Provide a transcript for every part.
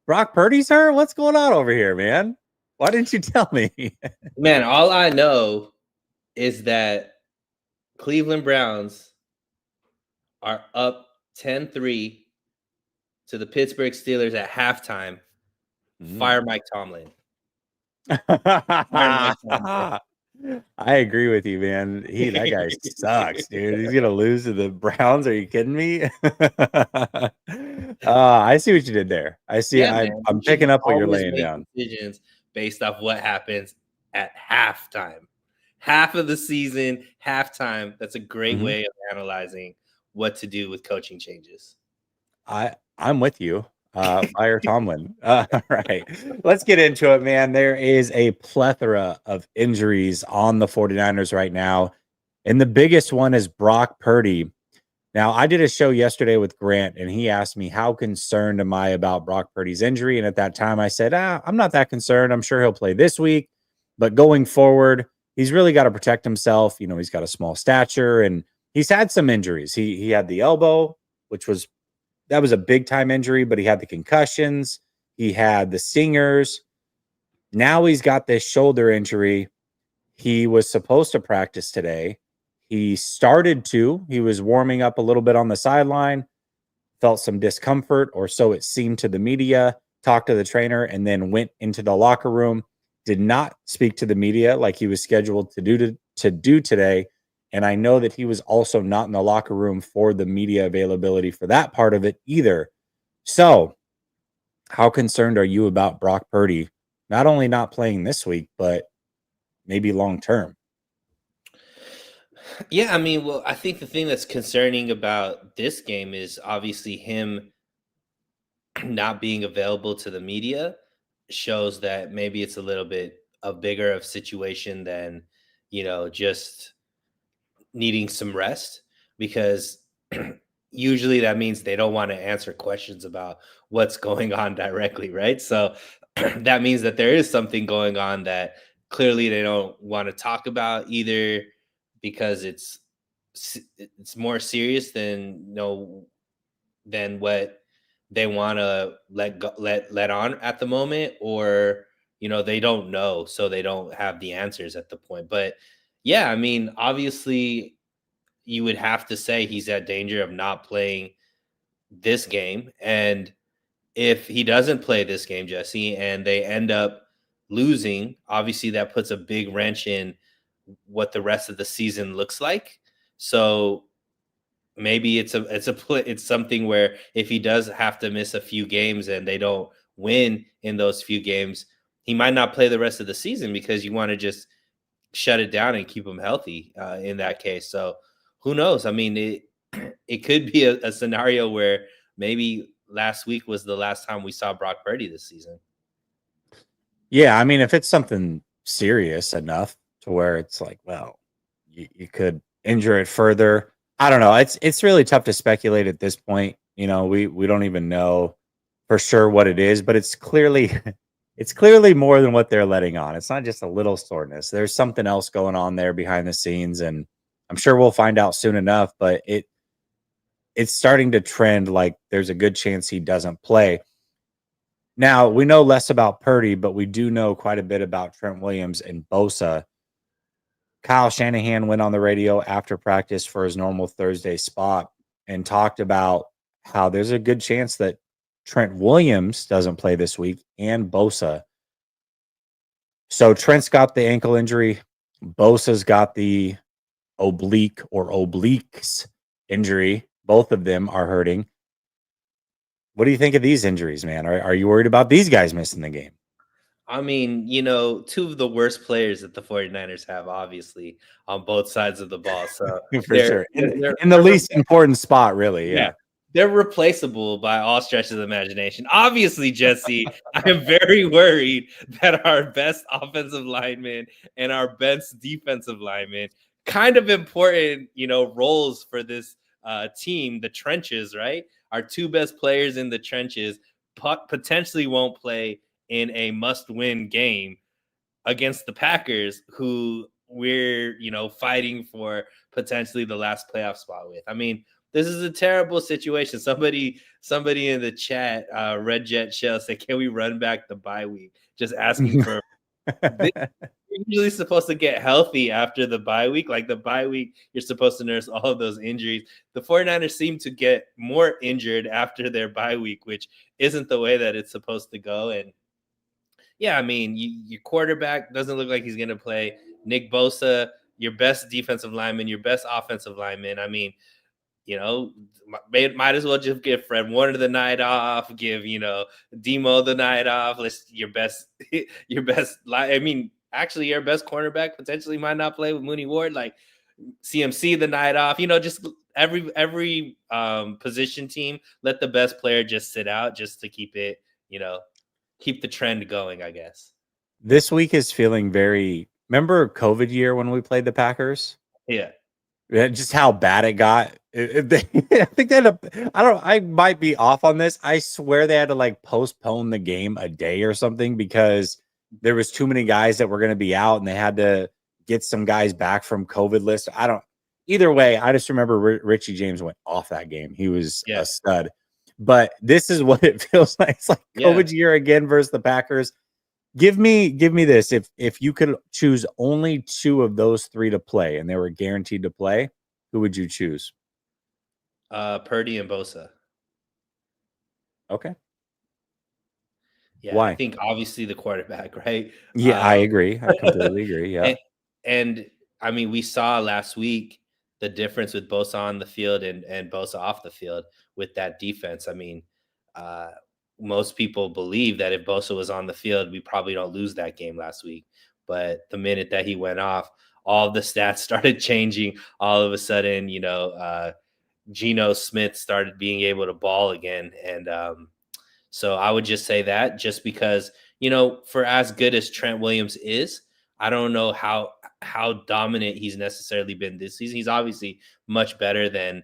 Brock Purdy's hurt? What's going on over here, man? Why didn't you tell me? Man, all I know is that Cleveland Browns are up 10-3 to the Pittsburgh Steelers at halftime. Fire Mike Tomlin. Fire Mike Tomlin. I agree with you, man. That guy sucks, dude. He's gonna lose to the Browns. Are you kidding me? I see what you did there. I see. Yeah, man. I'm picking up what you're Always laying make down. decisions based off what happens at halftime. Half of the season, halftime. That's a great way of analyzing what to do with coaching changes. I'm with you. Fire Tomlin. All right. Let's get into it, man. There is a plethora of injuries on the 49ers right now. And the biggest one is Brock Purdy. Now, I did a show yesterday with Grant, and he asked me, how concerned am I about Brock Purdy's injury? And at that time, I said, I'm not that concerned. I'm sure he'll play this week. But going forward, he's really got to protect himself. You know, he's got a small stature, and he's had some injuries. He had the elbow, that was a big time injury, but he had the concussions. He had the stingers. Now he's got this shoulder injury. He was supposed to practice today. He started to. He was warming up a little bit on the sideline, felt some discomfort, or so it seemed to the media, talked to the trainer, and then went into the locker room. Did not speak to the media like he was scheduled to do today. And I know that he was also not in the locker room for the media availability for that part of it either. So how concerned are you about Brock Purdy, not only not playing this week, but maybe long term? Yeah, I mean, well, I think the thing that's concerning about this game is obviously him not being available to the media shows that maybe it's a little bit bigger of situation than, just needing some rest, because usually that means they don't want to answer questions about what's going on directly, right? So that means that there is something going on that clearly they don't want to talk about, either because it's more serious than than what they want to let on at the moment, or they don't know, so they don't have the answers at the point. But yeah, I mean, obviously you would have to say he's at danger of not playing this game. And if he doesn't play this game, Jesse, and they end up losing, obviously that puts a big wrench in what the rest of the season looks like. So maybe it's something where if he does have to miss a few games and they don't win in those few games, he might not play the rest of the season, because you want to just shut it down and keep him healthy in that case. So who knows? I mean, it could be a scenario where maybe last week was the last time we saw Brock Purdy this season. Yeah, I mean, if it's something serious enough to where it's like, well, you could injure it further. I don't know. It's really tough to speculate at this point. We don't even know for sure what it is, but it's clearly more than what they're letting on. It's not just a little soreness. There's something else going on there behind the scenes, and I'm sure we'll find out soon enough, but it's starting to trend like there's a good chance he doesn't play. Now, we know less about Purdy, but we do know quite a bit about Trent Williams and Bosa. Kyle Shanahan went on the radio after practice for his normal Thursday spot and talked about how there's a good chance that Trent Williams doesn't play this week, and Bosa. So Trent's got the ankle injury. Bosa's got the oblique or obliques injury. Both of them are hurting. What do you think of these injuries, man? Are you worried about these guys missing the game? I mean, two of the worst players that the 49ers have, obviously, on both sides of the ball. So For sure. In the least important spot, really. Yeah. They're replaceable by all stretches of imagination. Obviously, Jesse, I am very worried that our best offensive lineman and our best defensive lineman, kind of important, roles for this team, the trenches, right? Our two best players in the trenches potentially won't play in a must-win game against the Packers, who we're, fighting for potentially the last playoff spot with. I mean, this is a terrible situation. Somebody in the chat, Red Jet Shell said, "Can we run back the bye week?" Just asking for. You're usually supposed to get healthy after the bye week. Like the bye week, you're supposed to nurse all of those injuries. The 49ers seem to get more injured after their bye week, which isn't the way that it's supposed to go. And yeah, I mean, your quarterback doesn't look like he's going to play. Nick Bosa, your best defensive lineman, your best offensive lineman. I mean, you know, might as well just give Fred Warner the night off, give, Demo the night off. Let's your best, your best. I mean, actually, your best cornerback potentially might not play with Mooney Ward. Like CMC the night off. Just every position team let the best player just sit out just to keep it, keep the trend going, I guess. This week is feeling very. Remember COVID year when we played the Packers? Yeah. Just how bad it got. I think they had I might be off on this. I swear they had to like postpone the game a day or something because there was too many guys that were going to be out and they had to get some guys back from COVID list. Either way, I just remember Richie James went off that game. He was a stud. But this is what it feels like. It's like COVID year again versus the Packers. Give me this. If you could choose only two of those three to play and they were guaranteed to play, who would you choose? Purdy and Bosa. Okay. Yeah, Why? I think obviously the quarterback, right? Yeah, I agree. I completely agree. Yeah. And I mean, we saw last week the difference with Bosa on the field and Bosa off the field with that defense. I mean, most people believe that if Bosa was on the field, we probably don't lose that game last week. But the minute that he went off, all of the stats started changing. All of a sudden, Geno Smith started being able to ball again. And so I would just say that just because, for as good as Trent Williams is, I don't know how dominant he's necessarily been this season. He's obviously much better than,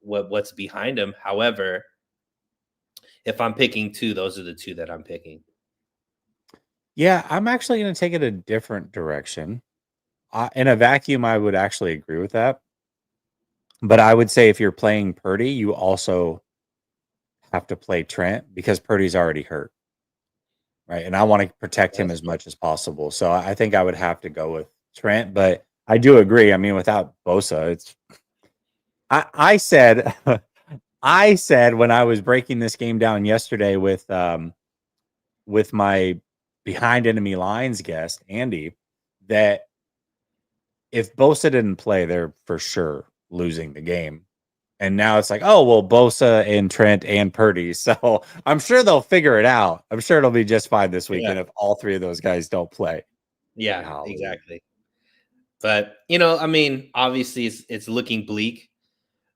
what's behind him. However, if I'm picking two, those are the two that I'm picking. Yeah, I'm actually going to take it a different direction. In a vacuum, I would actually agree with that. But I would say if you're playing Purdy, you also have to play Trent because Purdy's already hurt. Right. And I want to protect him as much as possible. So I think I would have to go with Trent. But I do agree. I mean, without Bosa, I said I said when I was breaking this game down yesterday with my behind enemy lines guest, Andy, that if Bosa didn't play, they're for sure losing the game. And now it's like, oh, well, Bosa and Trent and Purdy. So I'm sure they'll figure it out. I'm sure it'll be just fine this weekend if all three of those guys don't play. Yeah, exactly. But, I mean, obviously it's looking bleak.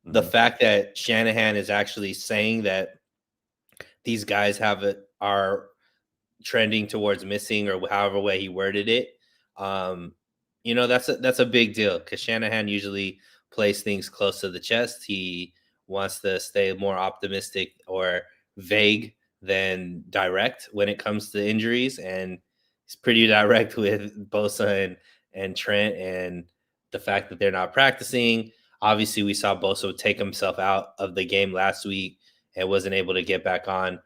Mm-hmm. The fact that Shanahan is actually saying that these guys are trending towards missing or however way he worded it, that's a big deal because Shanahan usually plays things close to the chest. He wants to stay more optimistic or vague than direct when it comes to injuries, and he's pretty direct with Bosa and Trent and the fact that they're not practicing. Obviously, we saw Bosa take himself out of the game last week and wasn't able to get back on.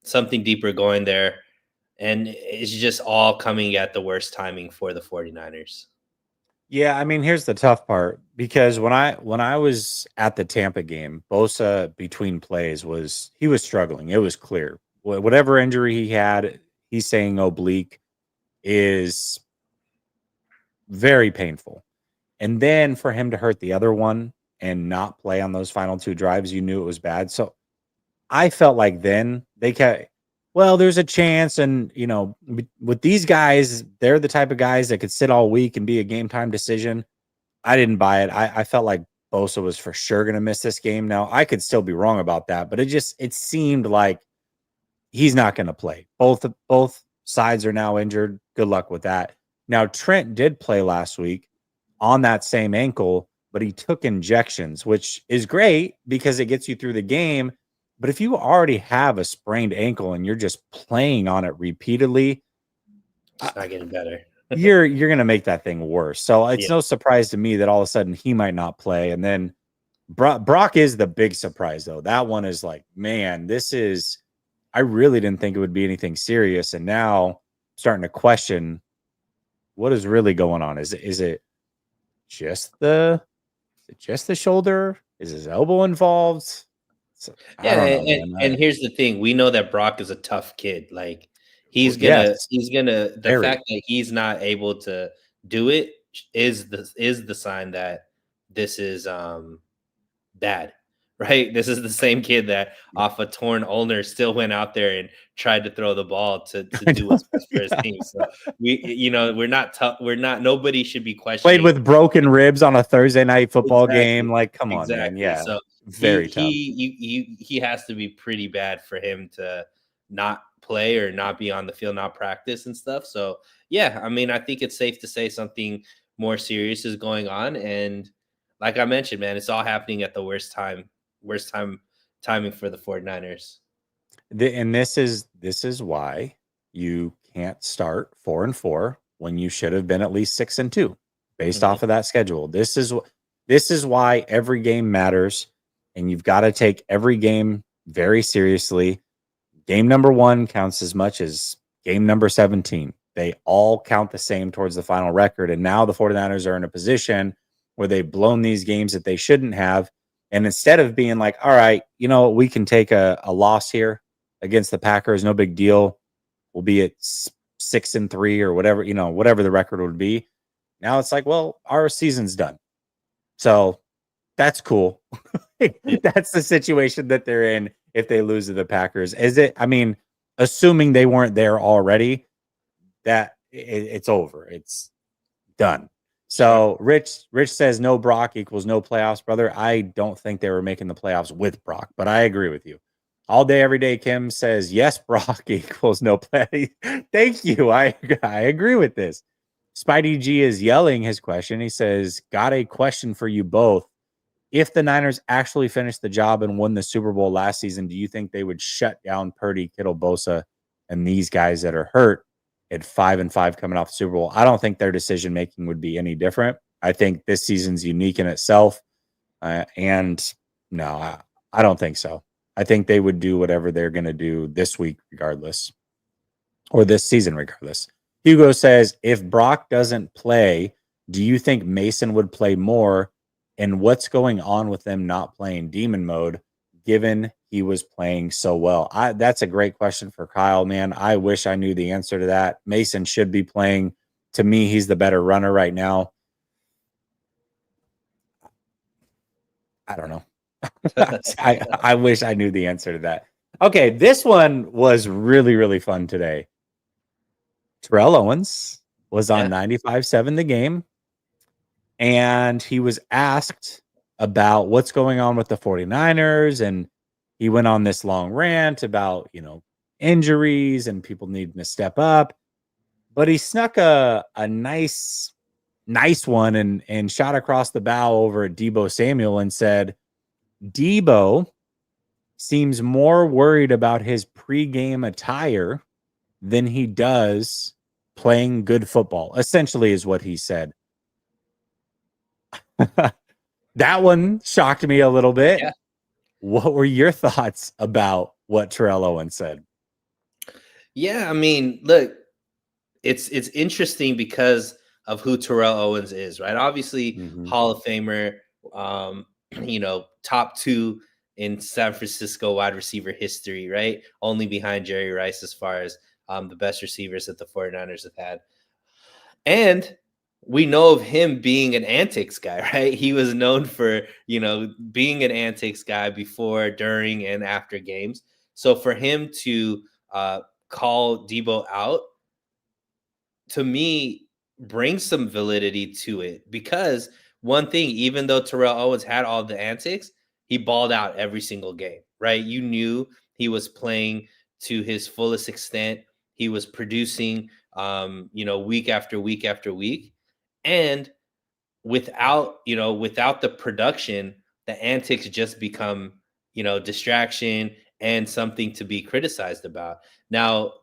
Something deeper going there. And it's just all coming at the worst timing for the 49ers. Yeah, I mean, here's the tough part because when I was at the Tampa game, Bosa between plays he was struggling. It was clear. Whatever injury he had, he's saying oblique is very painful. And then for him to hurt the other one and not play on those final two drives, you knew it was bad. So I felt like then there's a chance. And, with these guys, they're the type of guys that could sit all week and be a game time decision. I didn't buy it. I felt like Bosa was for sure going to miss this game. Now, I could still be wrong about that, but it seemed like he's not going to play. Both sides are now injured. Good luck with that. Now, Trent did play last week on that same ankle, but he took injections, which is great because it gets you through the game. But if you already have a sprained ankle and you're just playing on it repeatedly, it's not getting better. you're gonna make that thing worse. So it's Yeah. no surprise to me that all of a sudden he might not play. And then Brock is the big surprise, though. That one is like, man, this is. I really didn't think it would be anything serious, and now I'm starting to question what is really going on. Is it just the shoulder? Is his elbow involved? So, I Yeah, don't know, and man. here's the thing, we know that Brock is a tough kid, like, Yes, he's gonna the very. fact that he's not able to do it is the sign that this is, bad, right? This is the same kid that off a torn ulnar still went out there and tried to throw the ball to I do know. what's best for his team, so we're not tough we're not nobody should be Played questioning. with broken ribs on a Thursday night football game. Exactly, Like, come on, man. exactly. Yeah, So very tough. he has to be pretty bad for him to not play or not be on the field, not practice and stuff. So yeah, I mean, I think it's safe to say something more serious is going on. And like I mentioned, man, it's all happening at the worst time timing for the 49ers. And this is why you can't start 4-4 when you should have been at least 6-2 based Mhm. off of that schedule. This is why every game matters, and you've got to take every game very seriously. Game number 1 counts as much as game number 17. They all count the same towards the final record. And now the 49ers are in a position where they've blown these games that they shouldn't have. And instead of being like, all right, we can take a loss here against the Packers, no big deal. We'll be at 6-3 or whatever the record would be. Now it's like, well, our season's done. So that's cool. Yeah. That's the situation that they're in if they lose to the Packers. I mean, assuming they weren't there already, that it's over. It's done. Sure. So Rich says no Brock equals no playoffs, brother. I don't think they were making the playoffs with Brock, but I agree with you. All day, every day, Kim says yes, Brock equals no play. Thank you. I agree with this. Spidey G is yelling his question. He says, got a question for you both. If the Niners actually finished the job and won the Super Bowl last season, do you think they would shut down Purdy, Kittle, Bosa, and these guys that are hurt at 5-5 coming off the Super Bowl? I don't think their decision making would be any different. I think this season's unique in itself, and no, I don't think so. I think they would do whatever they're going to do this week, regardless, or this season, regardless. Hugo says, if Brock doesn't play, do you think Mason would play more? And what's going on with them not playing demon mode, given he was playing so well? That's a great question for Kyle, man. I wish I knew the answer to that. Mason should be playing. To me, he's the better runner right now. I don't know. I wish I knew the answer to that. Okay, this one was really, really fun today. Terrell Owens was on Yeah. 95.7 The Game, and he was asked about what's going on with the 49ers, and he went on this long rant about, injuries and people needing to step up, but he snuck a nice one and shot across the bow over at Debo Samuel and said, Debo seems more worried about his pregame attire than he does playing good football, essentially, is what he said. That one shocked me a little bit. Yeah. What were your thoughts about what Terrell Owens said? Yeah, I mean, look, it's interesting because of who Terrell Owens is, right? Obviously, Mm-hmm. Hall of Famer, um, top 2 in San Francisco wide receiver history, right? Only behind Jerry Rice as far as the best receivers that the 49ers have had. And we know of him being an antics guy, right? He was known for, being an antics guy before, during, and after games. So for him to call Debo out, to me, brings some validity to it, because one thing, even though Terrell Owens had all the antics, he balled out every single game, right? You knew he was playing to his fullest extent. He was producing, week after week after week. And without the production, the antics just become, distraction and something to be criticized about. Now,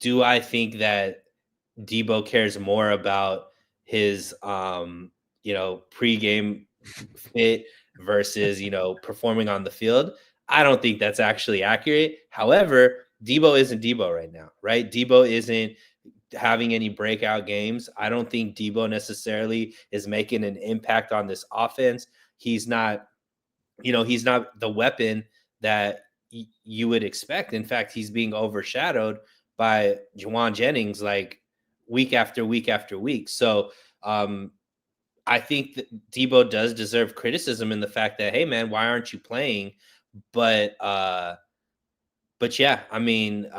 do I think that Debo cares more about his pregame fit versus performing on the field. I don't think that's actually accurate. However, Debo isn't Debo right now, right? Debo isn't having any breakout games. I don't think Debo necessarily is making an impact on this offense. He's not, he's not the weapon that you would expect. In fact, he's being overshadowed by Juwan Jennings like week after week after week. So I think that Debo does deserve criticism in the fact that, hey man, why aren't you playing? But yeah, I mean,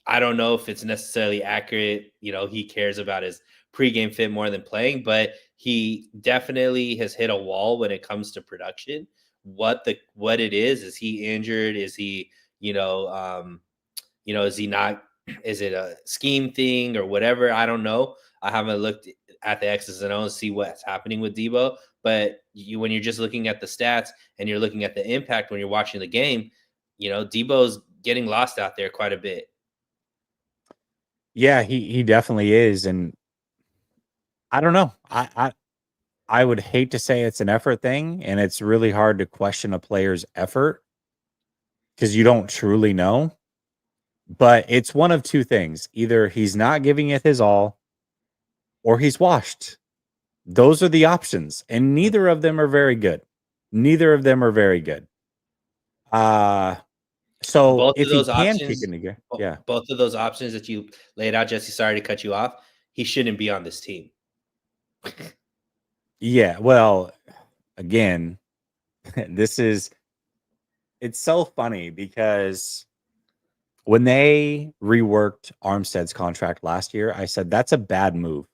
I don't know if it's necessarily accurate. He cares about his pregame fit more than playing, but he definitely has hit a wall when it comes to production. What it is he injured? Is he, is he not? Is it a scheme thing or whatever? I don't know. I haven't looked at the X's and O's to see what's happening with Debo, but when you're just looking at the stats and you're looking at the impact when you're watching the game, Debo's getting lost out there quite a bit. Yeah, he definitely is, and I don't know. I would hate to say it's an effort thing, and it's really hard to question a player's effort because you don't truly know. But it's one of two things: either he's not giving it his all, or he's washed. Those are the options, and neither of them are very good. Neither of them are very good. Uh so Both of if he those can kick options, in the gear, yeah. both of those options that you laid out, Jesse. Sorry to cut you off. He shouldn't be on this team. Yeah, well, again, this is it's so funny because when they reworked Armstead's contract last year, I said that's a bad move.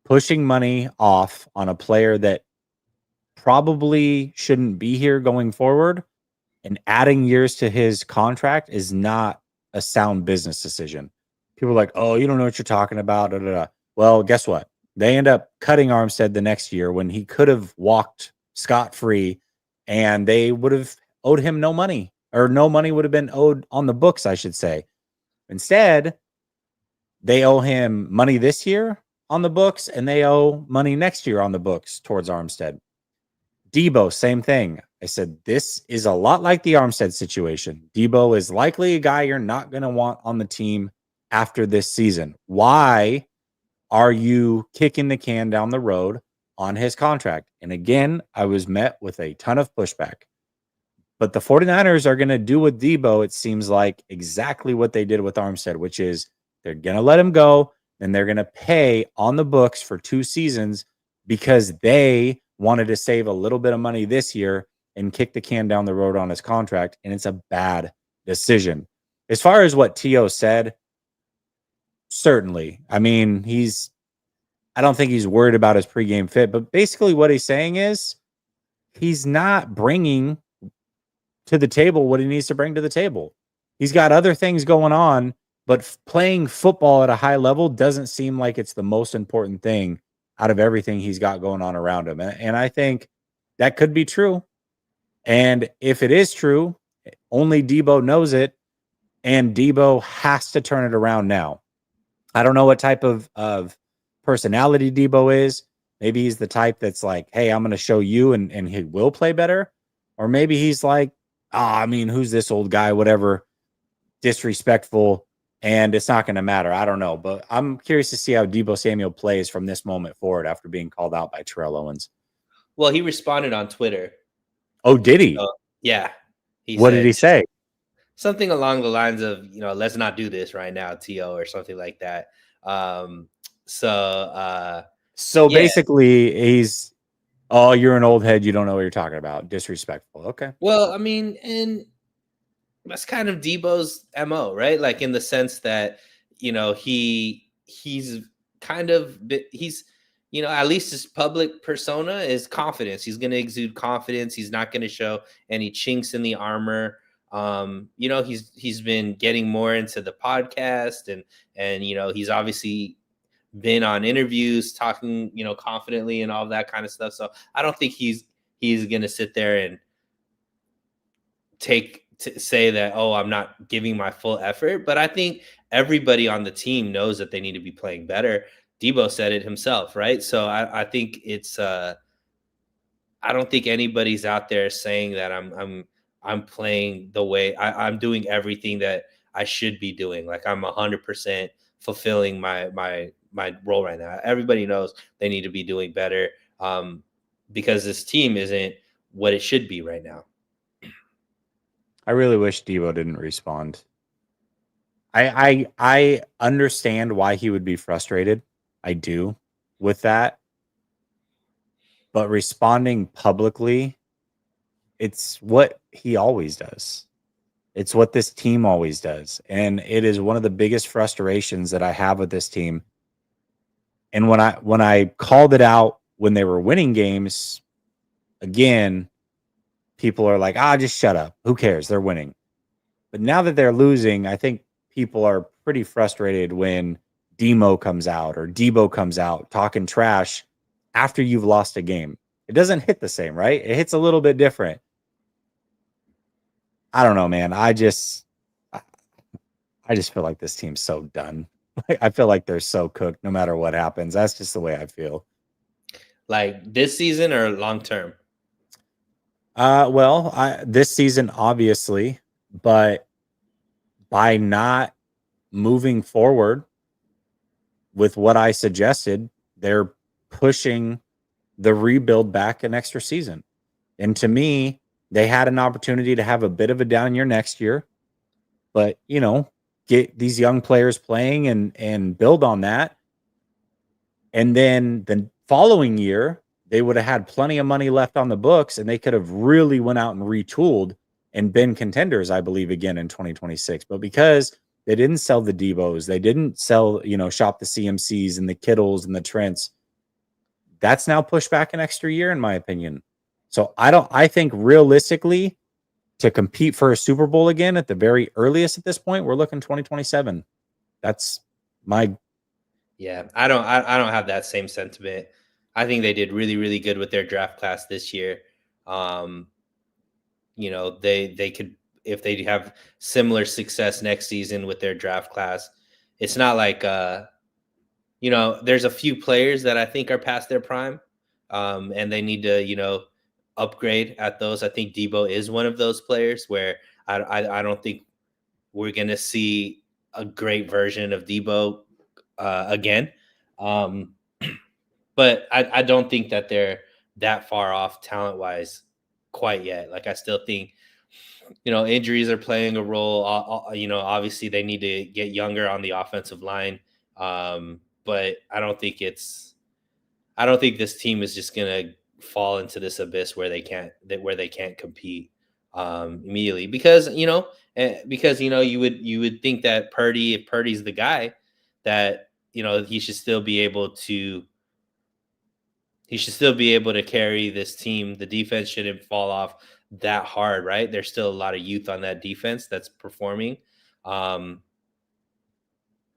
Pushing money off on a player that probably shouldn't be here going forward and adding years to his contract is not a sound business decision. People are like, "Oh, you don't know what you're talking about." Da, da, da. Well, guess what? They end up cutting Armstead the next year when he could have walked scot free, and they would have owed him no money, or no money would have been owed on the books, I should say. Instead, they owe him money this year on the books, and they owe money next year on the books towards Armstead. Debo, same thing. I said, this is a lot like the Armstead situation. Debo is likely a guy you're not going to want on the team after this season. Why are you kicking the can down the road on his contract? And again, I was met with a ton of pushback. But the 49ers are going to do with Debo, it seems like, exactly what they did with Armstead, which is they're going to let him go and they're going to pay on the books for 2 seasons because they wanted to save a little bit of money this year and kick the can down the road on his contract. And it's a bad decision. As far as what T.O. said, certainly. I mean, I don't think he's worried about his pregame fit, but basically what he's saying is he's not bringing to the table what he needs to bring to the table. He's got other things going on, but playing football at a high level doesn't seem like it's the most important thing out of everything he's got going on around him. And I think that could be true. And if it is true, only Debo knows it, and Debo has to turn it around now. I don't know what type of personality Debo is. Maybe he's the type that's like, hey, I'm going to show you, and he will play better. Or maybe he's like, I mean, who's this old guy, whatever, disrespectful, and it's not going to matter. I don't know. But I'm curious to see how Debo Samuel plays from this moment forward after being called out by Terrell Owens. Well, he responded on Twitter. Oh, did he? Yeah. He What did he said say? something along the lines of, let's not do this right now, T.O., or something like that. So Yeah. basically, he's, oh, you're an old head. You don't know what you're talking about. Disrespectful. Okay. Well, I mean, and that's kind of Debo's MO, right? Like in the sense that, he's kind of, he's, at least his public persona is confidence. He's going to exude confidence. He's not going to show any chinks in the armor. He's been getting more into the podcast, and he's obviously been on interviews talking, confidently and all that kind of stuff. So I don't think he's going to sit there and take to say that, oh, I'm not giving my full effort, but I think everybody on the team knows that they need to be playing better. Debo said it himself, right? So I think it's I don't think anybody's out there saying that I'm playing the way I'm doing everything that I should be doing. Like I'm 100% fulfilling my role right now. Everybody knows they need to be doing better, because this team isn't what it should be right now. I really wish Devo didn't respond. I understand why he would be frustrated. I do with that. But responding publicly, it's what he always does. It's what this team always does. And it is one of the biggest frustrations that I have with this team. And when I called it out when they were winning games, again, people are like, just shut up. Who cares? They're winning. But now that they're losing, I think people are pretty frustrated when Demo comes out or Debo comes out talking trash after you've lost a game. It doesn't hit the same, right? It hits a little bit different. I don't know, man. I just feel like this team's so done. I feel like they're so cooked no matter what happens. That's just the way I feel. Like this season or long term? Well, this season obviously, but by not moving forward with what I suggested, they're pushing the rebuild back an extra season. And to me, they had an opportunity to have a bit of a down year next year, but get these young players playing and build on that. And then the following year, they would have had plenty of money left on the books and they could have really went out and retooled and been contenders, I believe, again in 2026. But because they didn't sell the Devos, they didn't sell, shop the CMCs and the Kittles and the Trents, that's now pushed back an extra year, in my opinion. So I think realistically, to compete for a Super Bowl again at the very earliest at this point, we're looking 2027. That's my. Yeah, I don't have that same sentiment. I think they did really, really good with their draft class this year. Um, they could, if they have similar success next season with their draft class. It's not like there's a few players that I think are past their prime, and they need to upgrade at those. I think Debo is one of those players where I don't think we're gonna see a great version of Debo again. Um, but I don't think that they're that far off talent wise quite yet. Like I still think injuries are playing a role. Obviously they need to get younger on the offensive line. But I don't think this team is just gonna fall into this abyss where they can't compete immediately because you would think that Purdy, if Purdy's the guy, that he should still be able to carry this team. The defense shouldn't fall off that hard, right? There's still a lot of youth on that defense that's performing. But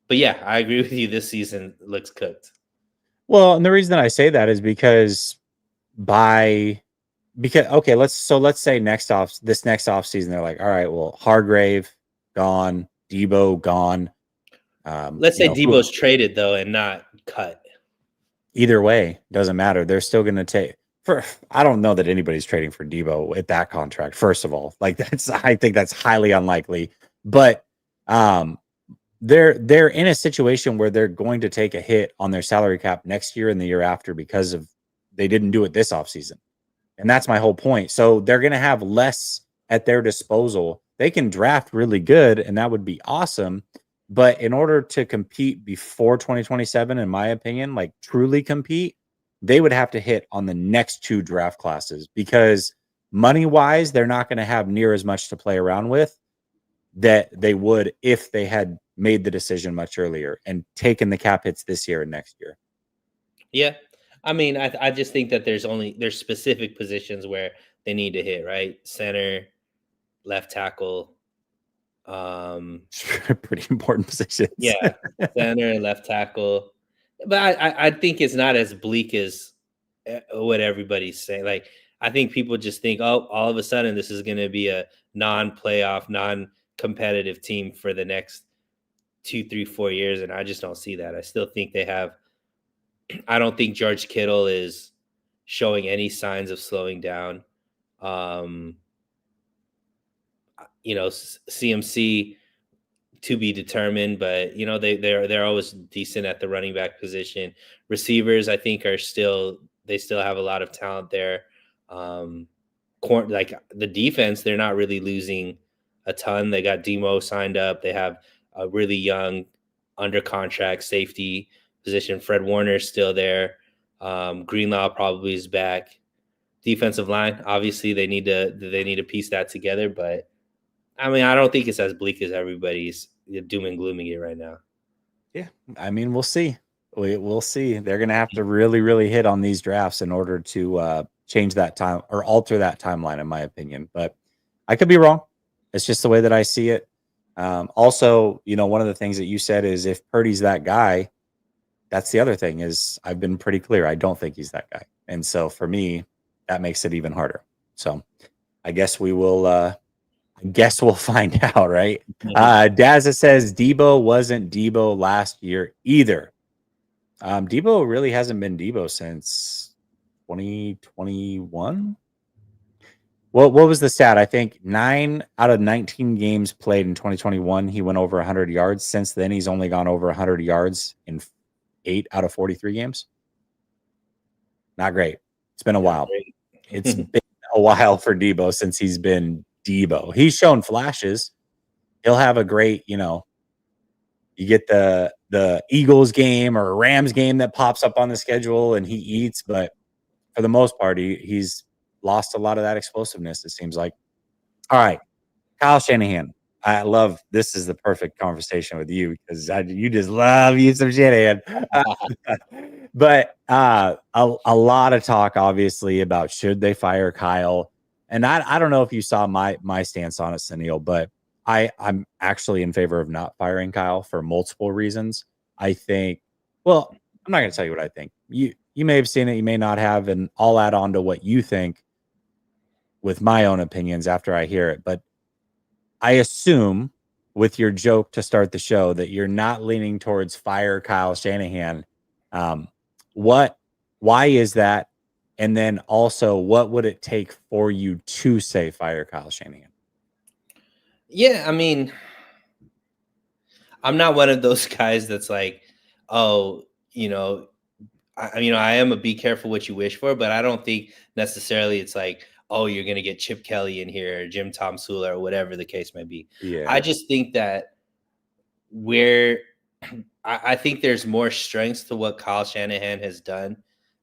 yeah, I agree with you. This season looks cooked. Well, and the reason that I say that is because okay, let's say this next off season they're like, all right, well, Hargrave gone, Debo gone. Let's say Debo's traded though and not cut. Either way, doesn't matter. They're still going to take. I don't know that anybody's trading for Debo at that contract. First of all, I think that's highly unlikely. But they're in a situation where they're going to take a hit on their salary cap next year and the year after because of they didn't do it this offseason. And that's my whole point. So they're going to have less at their disposal. They can draft really good, and that would be awesome. But in order to compete before 2027, in my opinion, like truly compete, they would have to hit on the next two draft classes because money-wise, they're not going to have near as much to play around with that they would if they had made the decision much earlier and taken the cap hits this year and next year. Yeah. I mean, I just think that there's specific positions where they need to hit, right? Center, left tackle. Pretty important positions. Yeah, center and left tackle. But I think it's not as bleak as what everybody's saying. Like I think people just think, oh, all of a sudden this is going to be a non-playoff, non-competitive team for the next 2, 3, 4 years, and I just don't see that. I still think they have. I don't think George Kittle is showing any signs of slowing down. Um, CMC to be determined, but they're always decent at the running back position. Receivers, I think, they still have a lot of talent there. Um, like the defense, they're not really losing a ton. They got Demo signed up. They have a really young under contract safety position. Fred Warner's still there. Greenlaw probably is back. Defensive line, obviously they need to piece that together, but I mean, I don't think it's as bleak as everybody's doom and glooming it right now. Yeah, I mean, we'll see. We'll see. They're going to have to really, really hit on these drafts in order to change that time or alter that timeline, in my opinion. But I could be wrong. It's just the way that I see it. Also, one of the things that you said is if Purdy's that guy, that's the other thing is I've been pretty clear. I don't think he's that guy. And so for me, that makes it even harder. So I guess we'll find out, right? Dazza says Debo wasn't Debo last year either. Debo really hasn't been Debo since 2021. Well, what was the stat? I think 9 out of 19 games played in 2021, he went over 100 yards. Since then, he's only gone over 100 yards in 8 out of 43 games. Not great. It's been a while. It's been a while for Debo since he's been Debo. He's shown flashes. He'll have a great, you get the Eagles game or Rams game that pops up on the schedule and he eats, but for the most part, he's lost a lot of that explosiveness, it seems like. All right, Kyle Shanahan. I love this is the perfect conversation with you because you just love you some Shanahan. But a lot of talk, obviously, about should they fire Kyle. And I don't know if you saw my stance on it, Sunil, but I'm actually in favor of not firing Kyle for multiple reasons. I think, well, I'm not going to tell you what I think. You may have seen it, you may not have, and I'll add on to what you think with my own opinions after I hear it. But I assume with your joke to start the show that you're not leaning towards fire Kyle Shanahan. Why is that? And then also, what would it take for you to say fire Kyle Shanahan? Yeah, I mean, I'm not one of those guys that's like, oh, I am a be careful what you wish for, but I don't think necessarily it's like, oh, you're gonna get Chip Kelly in here, or Jim Tom Sula, or whatever the case may be. Yeah. I just think that where I think there's more strengths to what Kyle Shanahan has done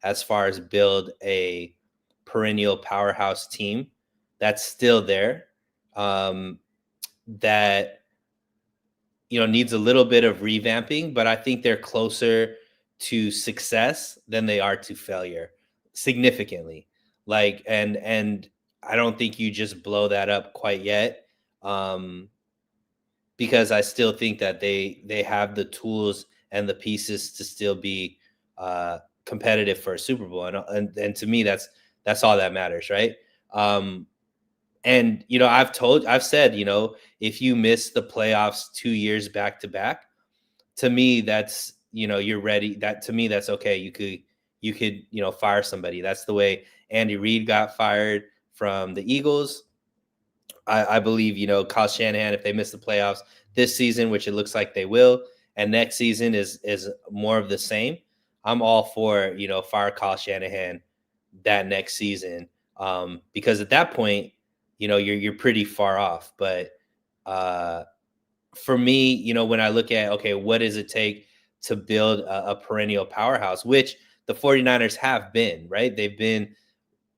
as far as build a perennial powerhouse team that's still there. That needs a little bit of revamping, but I think they're closer to success than they are to failure significantly. Like, and I don't think you just blow that up quite yet. Because I still think that they have the tools and the pieces to still be competitive for a Super Bowl, and to me that's all that matters, right? And I've said, if you miss the playoffs 2 years back to back, to me that's you're ready. That to me that's okay. You could fire somebody. That's the way Andy Reid got fired from the Eagles. I believe, Kyle Shanahan, if they miss the playoffs this season, which it looks like they will, and next season is more of the same, I'm all for, fire Kyle Shanahan that next season. Because at that point, you're pretty far off. But for me, when I look at, okay, what does it take to build a perennial powerhouse, which the 49ers have been, right? They've been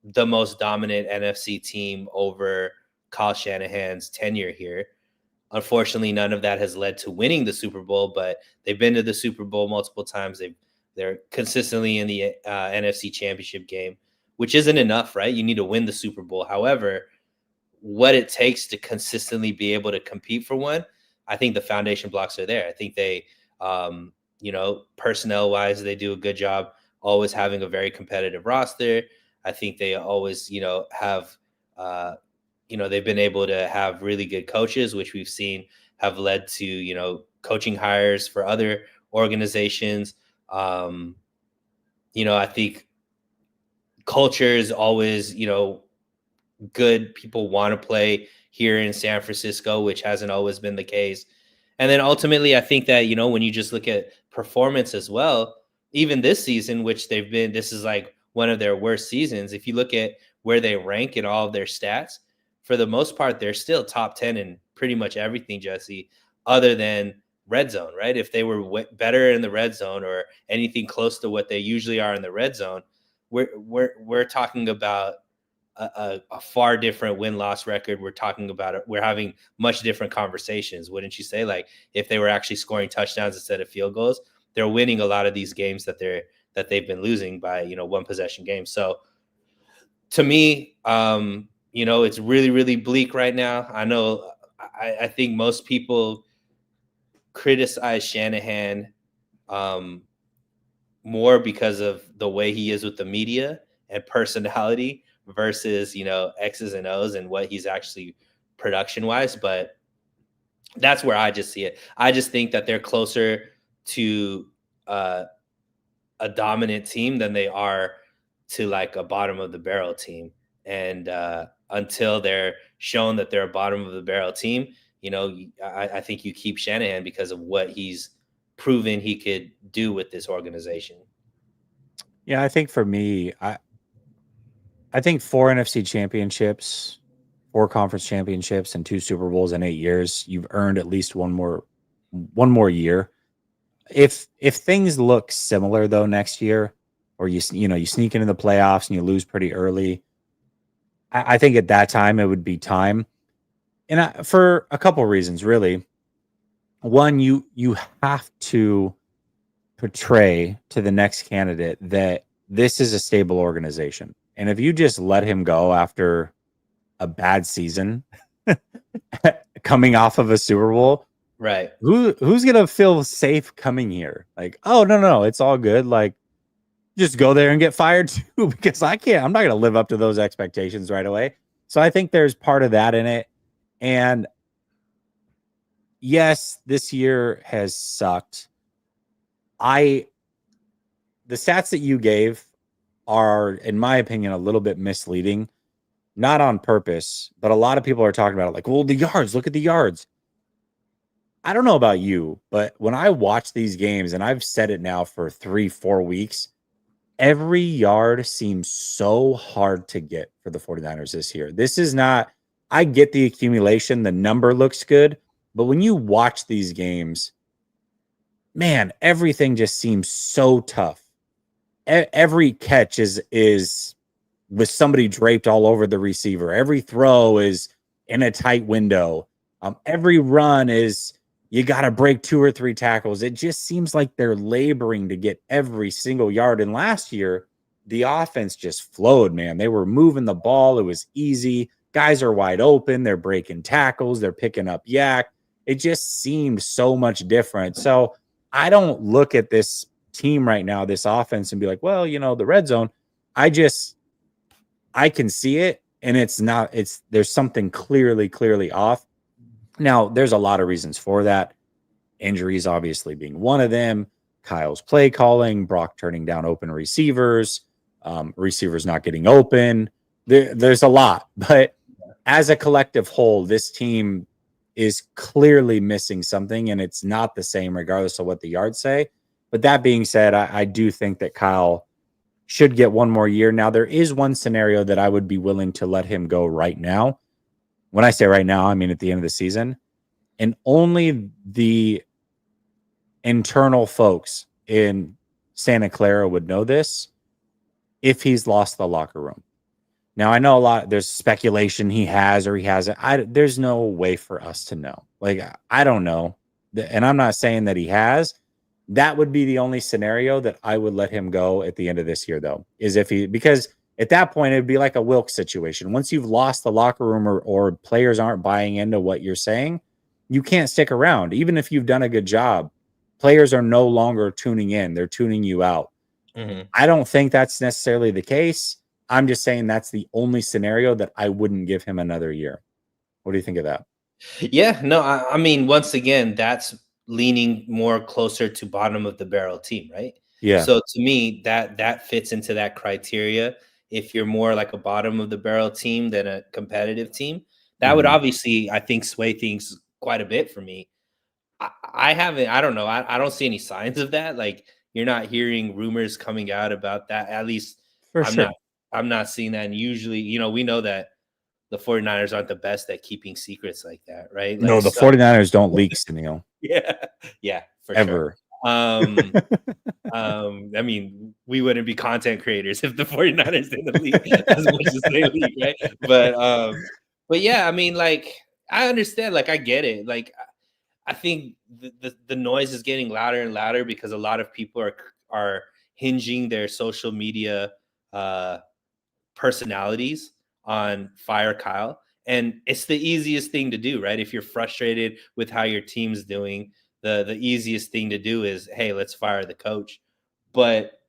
the most dominant NFC team over Kyle Shanahan's tenure here. Unfortunately, none of that has led to winning the Super Bowl, but they've been to the Super Bowl multiple times. They're consistently in the NFC Championship game, which isn't enough, right? You need to win the Super Bowl. However, what it takes to consistently be able to compete for one, I think the foundation blocks are there. I think they, personnel wise, they do a good job always having a very competitive roster. I think they always, have, they've been able to have really good coaches, which we've seen have led to, coaching hires for other organizations. Um, I think culture is always, good. People want to play here in San Francisco, which hasn't always been the case. And then ultimately, I think that, when you just look at performance as well, even this season, which this is like one of their worst seasons. If you look at where they rank in all of their stats, for the most part, they're still top 10 in pretty much everything, Jesse, other than red zone, right? If they were better in the red zone or anything close to what they usually are in the red zone, we're talking about a far different win-loss record. We're talking about it. We're having much different conversations, wouldn't you say? Like if they were actually scoring touchdowns instead of field goals, they're winning a lot of these games that they've been losing by, one possession games. So to me, it's really, really bleak right now. I know. I think most people criticize Shanahan more because of the way he is with the media and personality versus, X's and O's and what he's actually production wise. But that's where I just see it. I just think that they're closer to a dominant team than they are to like a bottom of the barrel team. And until they're shown that they're a bottom of the barrel team, I think you keep Shanahan because of what he's proven he could do with this organization. Yeah, I think for me, I think 4 NFC championships, 4 conference championships, and 2 Super Bowls in 8 years, you've earned at least one more year. If things look similar though next year, or you sneak into the playoffs and you lose pretty early, I think at that time it would be time, and for a couple reasons, really. One, you have to portray to the next candidate that this is a stable organization, and if you just let him go after a bad season, coming off of a Super Bowl, Right. Who's gonna feel safe coming here? Like, oh no, it's all good. Like, just go there and get fired too, because I'm not gonna live up to those expectations right away. So I think there's part of that in it. And yes, this year has sucked. The stats that you gave are, in my opinion, a little bit misleading. Not on purpose, but a lot of people are talking about it like, well, the yards, look at the yards. I don't know about you, but when I watch these games, and I've said it now for 3-4 weeks, every yard seems so hard to get for the 49ers this year. This is not, I get the accumulation, the number looks good, but when you watch these games, man, everything just seems so tough. Every catch is with somebody draped all over the receiver. Every throw is in a tight window. Every run is, you got to break 2 or 3 tackles. It just seems like they're laboring to get every single yard. And last year, the offense just flowed, man. They were moving the ball. It was easy. Guys are wide open. They're breaking tackles. They're picking up yak. It just seemed so much different. So I don't look at this team right now, this offense, and be like, well, the red zone. I can see it, and there's something clearly off. Now, there's a lot of reasons for that. Injuries obviously being one of them. Kyle's play calling, Brock turning down open receivers, receivers not getting open. There's a lot. But as a collective whole, this team is clearly missing something, and it's not the same regardless of what the yards say. But that being said, I do think that Kyle should get one more year. Now, there is one scenario that I would be willing to let him go right now. When I say right now, I mean at the end of the season. And only the internal folks in Santa Clara would know this, if he's lost the locker room. Now, I know there's speculation he has or he hasn't. There's no way for us to know. Like, I don't know. And I'm not saying that he has. That would be the only scenario that I would let him go at the end of this year, though, is because at that point, it'd be like a Wilkes situation. Once you've lost the locker room or players aren't buying into what you're saying, you can't stick around. Even if you've done a good job, players are no longer tuning in. They're tuning you out. Mm-hmm. I don't think that's necessarily the case. I'm just saying that's the only scenario that I wouldn't give him another year. What do you think of that? Yeah, no, I mean, once again, that's leaning more closer to bottom of the barrel team, right? Yeah. So to me, that fits into that criteria. If you're more like a bottom of the barrel team than a competitive team, that would Mhm. obviously, I think, sway things quite a bit for me. I haven't, I don't know, I don't see any signs of that. Like you're not hearing rumors coming out about that. At least For I'm not, sure. I'm not seeing that. And usually, we know that the 49ers aren't the best at keeping secrets like that, right? No, Like, the so 49ers don't leak, Sunil, yeah, yeah, for sure. ever. Um, I mean, we wouldn't be content creators if the 49ers didn't leak as much as they leak, right? But yeah, I mean, like, I understand, like, I get it. Like, I think the noise is getting louder and louder because a lot of people are hinging their social media uh personalities on Fire Kyle. And it's the easiest thing to do, right? If you're frustrated with how your team's doing, the easiest thing to do is, hey, let's fire the coach. But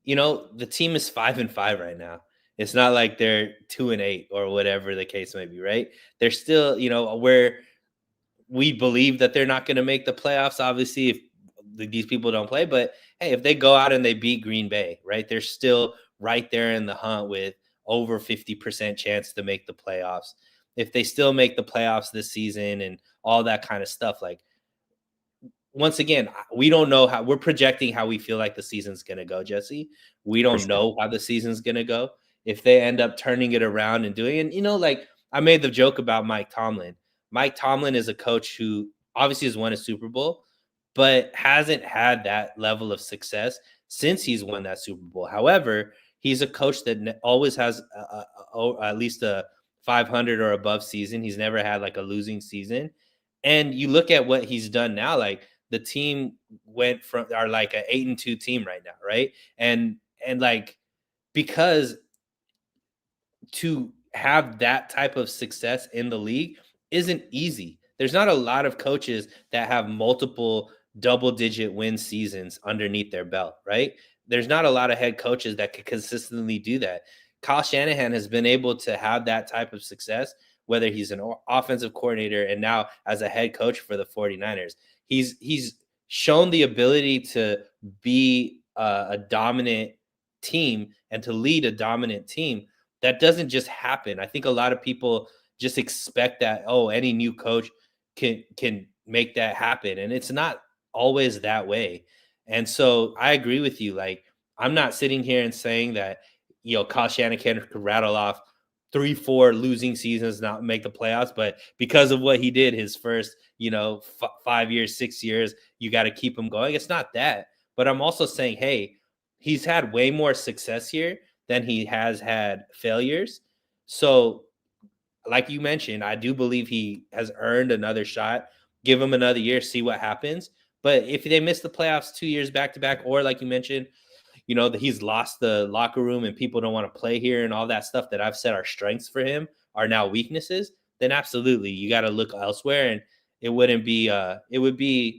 the team is 5-5 right now. It's not like they're 2-8 or whatever the case may be, right? They're still, where we believe that they're not going to make the playoffs. Obviously, if these people don't play, but hey, if they go out and they beat Green Bay, right, they're still right there in the hunt with over 50% chance to make the playoffs. If they still make the playoffs this season and all that kind of stuff, like once again, we don't know how we're projecting how we feel like the season's going to go, Jesse. We For don't sure. know how the season's going to go. If they end up turning it around and doing it, like I made the joke about Mike Tomlin. Mike Tomlin is a coach who obviously has won a Super Bowl, but hasn't had that level of success since he's won that Super Bowl. However, he's a coach that always has at least a 500 or above season. He's never had like a losing season. And you look at what he's done now, like the team went from are like an 8-2 team right now, right? And like because to have that type of success in the league isn't easy. There's not a lot of coaches that have multiple double digit win seasons underneath their belt, right? There's not a lot of head coaches that could consistently do that. Kyle Shanahan has been able to have that type of success, whether he's an offensive coordinator and now as a head coach for the 49ers. He's shown the ability to be a dominant team and to lead a dominant team. That doesn't just happen. I think a lot of people just expect that, oh, any new coach can make that happen, and it's not always that way. And so I agree with you. Like I'm not sitting here and saying that Kyle Shanahan could rattle off 3-4 losing seasons, not make the playoffs, but because of what he did his first 5 years, 6 years, you got to keep him going. It's not that, but I'm also saying, hey, he's had way more success here than he has had failures. So, like you mentioned, I do believe he has earned another shot. Give him another year, see what happens. But if they miss the playoffs 2 years back to back, or like you mentioned, that he's lost the locker room and people don't want to play here and all that stuff that I've said are strengths for him are now weaknesses, then absolutely you got to look elsewhere. And it wouldn't be, it would be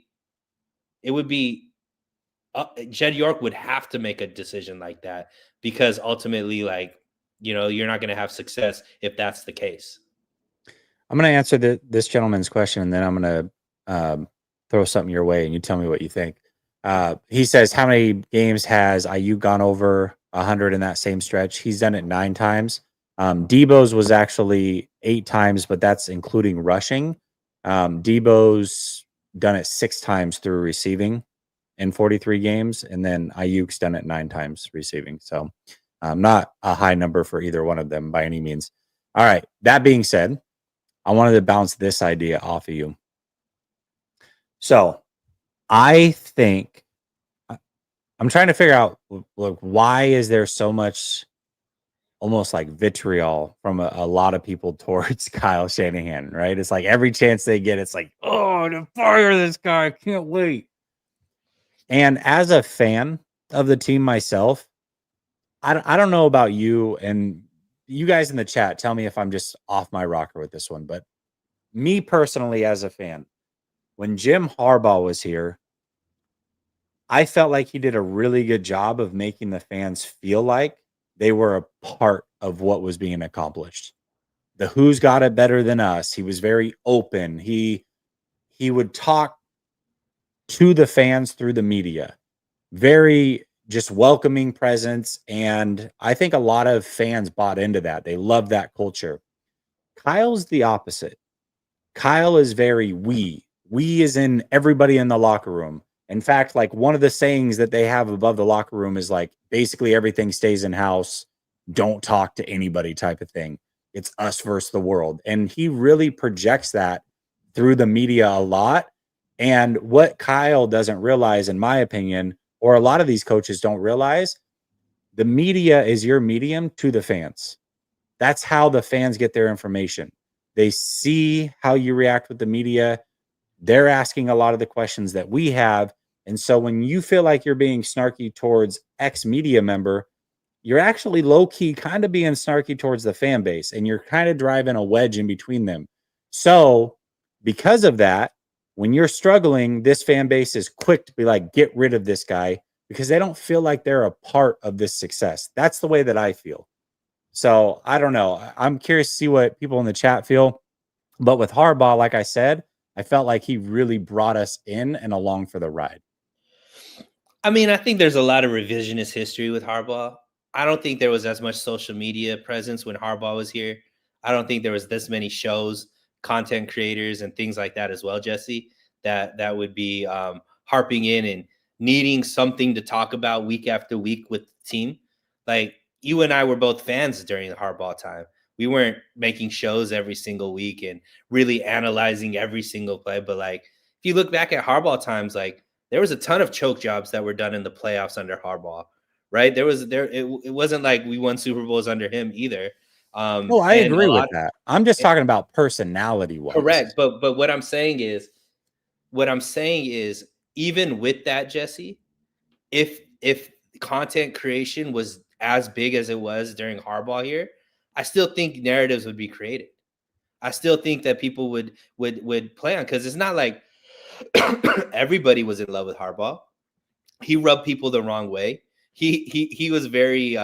Jed York would have to make a decision like that because ultimately, like, you're not going to have success if that's the case. I'm going to answer this gentleman's question, and then I'm going to throw something your way, and you tell me what you think. He says, how many games has IU gone over 100 in that same stretch? He's done it 9 times. Debo's was actually 8 times, but that's including rushing. Debo's done it 6 times through receiving in 43 games, and then Ayuk's done it 9 times receiving. So not a high number for either one of them by any means. All right. That being said, I wanted to bounce this idea off of you. So I think I'm trying to figure out, like, why is there so much almost like vitriol from a lot of people towards Kyle Shanahan, right? It's like every chance they get, it's like, oh, to fire this guy, I can't wait. And as a fan of the team myself, I don't know about you, and you guys in the chat, tell me if I'm just off my rocker with this one, but me personally as a fan, when Jim Harbaugh was here, I felt like he did a really good job of making the fans feel like they were a part of what was being accomplished. The Who's got it better than us. He was very open. He would talk to the fans through the media. Very just welcoming presence, and I think a lot of fans bought into that. They love that culture. Kyle's the opposite. Kyle is very we. We is in everybody in the locker room. In fact, like one of the sayings that they have above the locker room is like basically everything stays in house. Don't talk to anybody type of thing. It's us versus the world. And he really projects that through the media a lot. And what Kyle doesn't realize, in my opinion, or a lot of these coaches don't realize, the media is your medium to the fans. That's how the fans get their information. They see how you react with the media. They're asking a lot of the questions that we have. And so when you feel like you're being snarky towards X media member, you're actually low key kind of being snarky towards the fan base and you're kind of driving a wedge in between them. So, because of that, when you're struggling, this fan base is quick to be like, get rid of this guy because they don't feel like they're a part of this success. That's the way that I feel. So, I don't know. I'm curious to see what people in the chat feel. But with Harbaugh, like I said, I felt like he really brought us in and along for the ride. I mean, I think there's a lot of revisionist history with Harbaugh. I don't think there was as much social media presence when Harbaugh was here. I don't think there was this many shows, content creators, and things like that as well, Jesse. That would be harping in and needing something to talk about week after week with the team. Like you and I were both fans during the Harbaugh time. We weren't making shows every single week and really analyzing every single play. But like if you look back at Harbaugh times, like there was a ton of choke jobs that were done in the playoffs under Harbaugh, right? It wasn't like we won Super Bowls under him either. Oh, I And agree a with lot that. I'm just talking about personality wise. correct, but what I'm saying is even with that, Jesse, if content creation was as big as it was during Harbaugh here, I still think narratives would be created. I still think that people would play on because it's not like everybody was in love with Harbaugh. He rubbed people the wrong way. He was very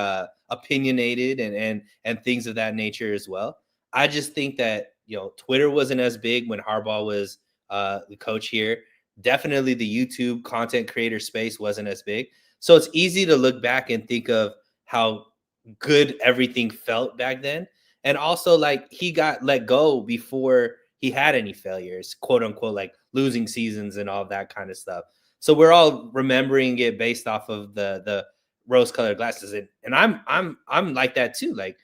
opinionated and things of that nature as well. I just think that Twitter wasn't as big when Harbaugh was the coach here. Definitely the YouTube content creator space wasn't as big. So it's easy to look back and think of how good everything felt back then. And also like he got let go before he had any failures, quote unquote, like losing seasons and all that kind of stuff. So we're all remembering it based off of the rose colored glasses. And I'm like that too. Like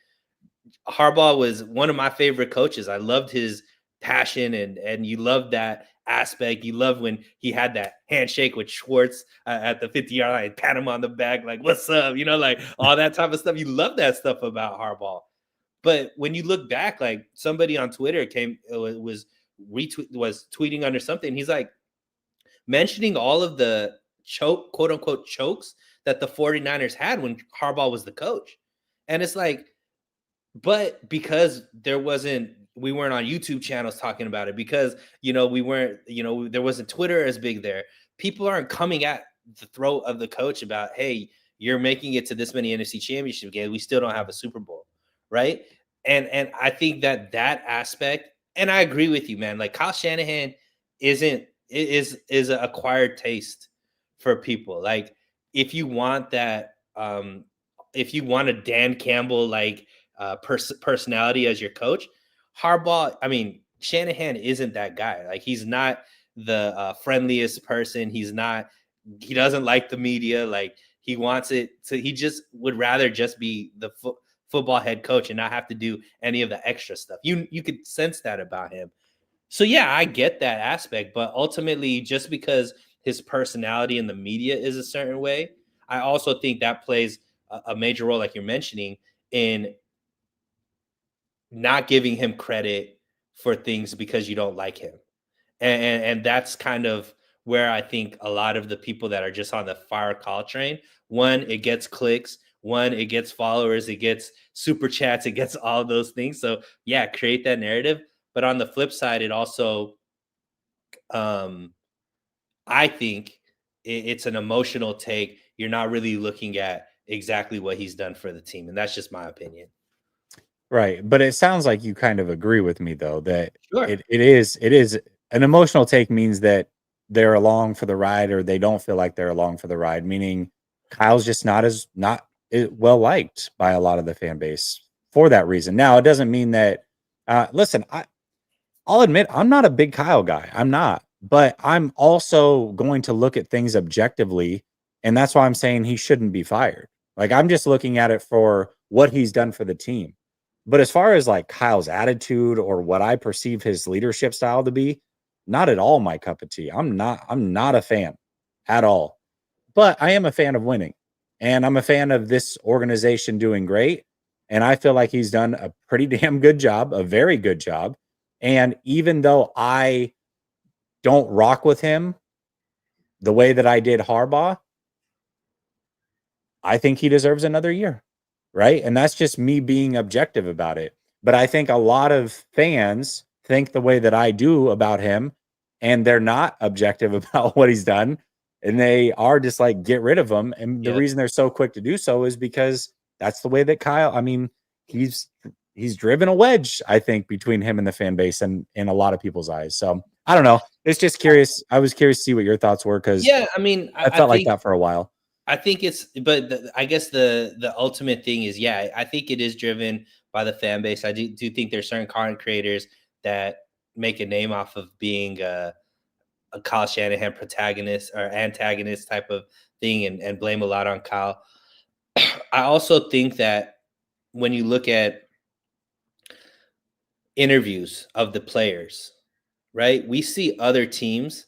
Harbaugh was one of my favorite coaches. I loved his passion and you loved that aspect. You loved when he had that handshake with Schwartz at the 50-yard line, pat him on the back, like, what's up? Like all that type of stuff. You love that stuff about Harbaugh. But when you look back, like somebody on Twitter was tweeting under something. He's like mentioning all of the quote unquote chokes that the 49ers had when Harbaugh was the coach. And it's like, but because we weren't on YouTube channels talking about it because we weren't there wasn't Twitter as big there. People aren't coming at the throat of the coach about, hey, you're making it to this many NFC Championship games. We still don't have a Super Bowl, right? And I think that aspect, and I agree with you, man. Like Kyle Shanahan is an acquired taste for people. Like if you want that, if you want a Dan Campbell like personality as your coach. Harbaugh, I mean, Shanahan isn't that guy. Like he's not the friendliest person. He doesn't like the media. Like he wants it to, he just would rather just be the football head coach and not have to do any of the extra stuff. You could sense that about him. So yeah, I get that aspect, but ultimately, just because his personality in the media is a certain way, I also think that plays a major role, like you're mentioning, in not giving him credit for things because you don't like him. And that's kind of where I think a lot of the people that are just on the fire call train, one, it gets clicks, one, it gets followers, it gets super chats, it gets all of those things. So yeah, create that narrative. But on the flip side, it also um I think it's an emotional take. You're not really looking at exactly what he's done for the team, and that's just my opinion. Right, but it sounds like you kind of agree with me though that Sure. it is an emotional take means that they're along for the ride or they don't feel like they're along for the ride, meaning Kyle's just not well liked by a lot of the fan base for that reason. Now, it doesn't mean that listen, I'll admit I'm not a big Kyle guy. I'm not. But I'm also going to look at things objectively, and that's why I'm saying he shouldn't be fired. Like I'm just looking at it for what he's done for the team. But as far as like Kyle's attitude or what I perceive his leadership style to be, not at all my cup of tea. I'm not a fan at all. But I am a fan of winning. And I'm a fan of this organization doing great. And I feel like he's done a pretty damn good job, a very good job. And even though I don't rock with him the way that I did Harbaugh, I think he deserves another year. Right. And that's just me being objective about it. But I think a lot of fans think the way that I do about him, and they're not objective about what he's done. And they are just like, get rid of him. And the Yep. reason they're so quick to do so is because that's the way that Kyle, I mean, he's he's driven a wedge, I think, between him and the fan base and in a lot of people's eyes. So I don't know. It's just curious. I was curious to see what your thoughts were because Yeah, I mean, I I felt like think that for a while. it's, but I guess the ultimate thing is, yeah, I think it is driven by the fan base. I do think there's certain content creators that make a name off of being a Kyle Shanahan protagonist or antagonist type of thing, and blame a lot on Kyle. I also think that when you look at interviews of the players, right, we see other teams'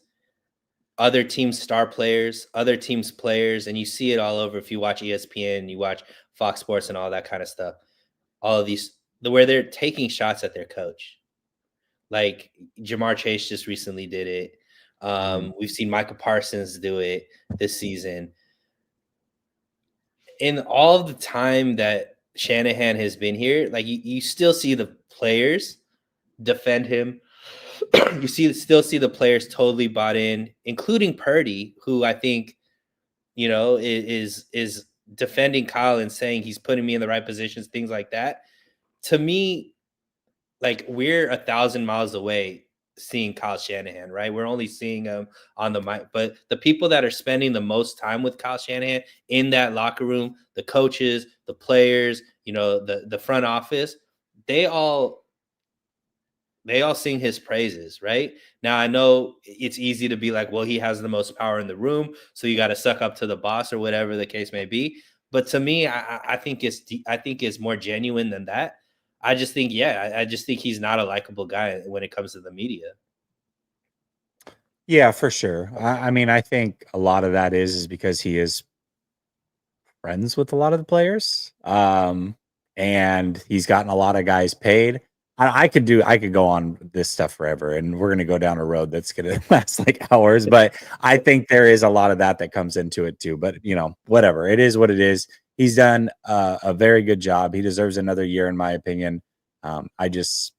star players, other teams' players, and you see it all over. If you watch ESPN, you watch Fox Sports, and all that kind of stuff. All of these, where they're taking shots at their coach. Like Jamar Chase just recently did it. Mhm. We've seen Michael Parsons do it this season. In all of the time that Shanahan has been here, like you still see the players defend him. You still see the players totally bought in, including Purdy, who I think is defending Kyle and saying he's putting me in the right positions, things like that. To me, like we're 1,000 miles away seeing Kyle Shanahan, right? We're only seeing him on the mic, but the people that are spending the most time with Kyle Shanahan in that locker room, the coaches, the players, the front office, they all they all sing his praises, right? Now I know it's easy to be like, well, he has the most power in the room, so you got to suck up to the boss or whatever the case may be. But to me, I think I think it's more genuine than that. I just think, yeah, I just think he's not a likable guy when it comes to the media. Yeah, for sure. I mean, I think a lot of that is because he is friends with a lot of the players. And he's gotten a lot of guys paid. I could go on this stuff forever, and we're gonna go down a road that's gonna last like hours. But I think there is a lot of that that comes into it too. But whatever. It is what it is. He's done a very good job. He deserves another year, in my opinion. I just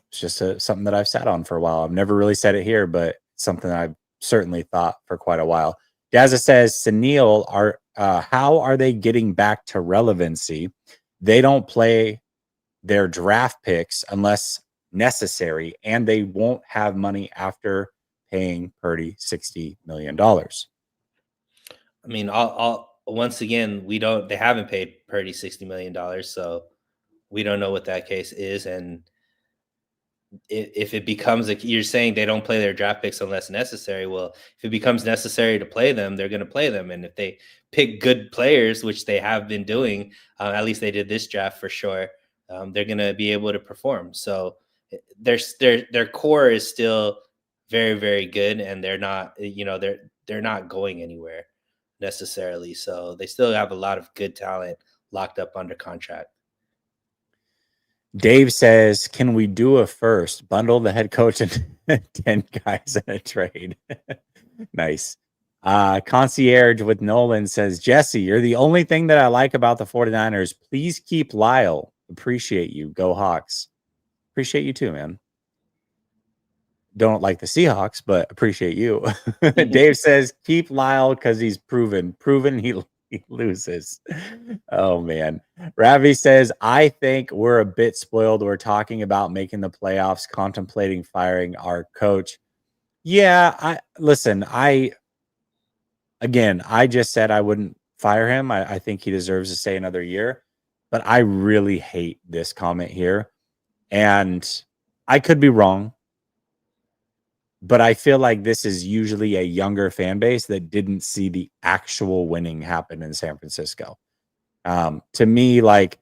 It's just something that I've sat on for a while. I've never really said it here, but it's something I've certainly thought for quite a while. Daza says, Sunil, how are they getting back to relevancy? They don't play their draft picks unless necessary, and they won't have money after paying Purdy $60 million. I mean, all once again, we don't. They haven't paid Purdy $60 million, so we don't know what that case is. And if it becomes like you're saying, they don't play their draft picks unless necessary. Well, if it becomes necessary to play them, they're going to play them. And if they pick good players, which they have been doing, at least they did this draft for sure, they're going to be able to perform. So their core is still very, very good, and they're not, they're not going anywhere necessarily. So they still have a lot of good talent locked up under contract. Dave says, can we do a first? Bundle the head coach and 10 guys in a trade. Nice. Concierge with Nolan says, Jesse, you're the only thing that I like about the 49ers. Please keep Lyle. Appreciate you. Go Hawks. Appreciate you too, man. Don't like the Seahawks, but appreciate you. Dave says, keep Lyle because he's proven. He loses. Oh man. Ravi says, I think we're a bit spoiled. We're talking about making the playoffs, contemplating firing our coach. Yeah, I just said I wouldn't fire him. I think he deserves to stay another year. But I really hate this comment here. And I could be wrong, but I feel like this is usually a younger fan base that didn't see the actual winning happen in San Francisco. To me, like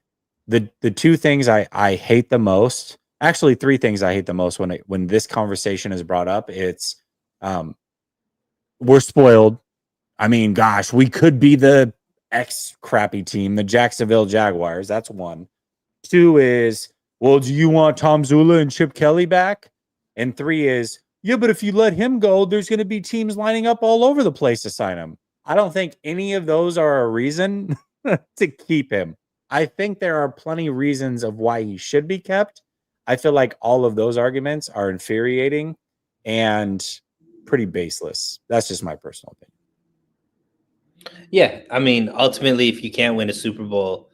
the two things I hate the most, actually three things I hate the most when this conversation is brought up. It's um, we're spoiled. I mean, gosh, we could be the X crappy team, the Jacksonville Jaguars. That's one. Two is, well, do you want Tom Zula and Chip Kelly back? And three is, yeah, but if you let him go, there's going to be teams lining up all over the place to sign him. I don't think any of those are a reason to keep him. I think there are plenty of reasons of why he should be kept. I feel like all of those arguments are infuriating and pretty baseless. That's just my personal opinion. Yeah, I mean, ultimately, if you can't win a Super Bowl,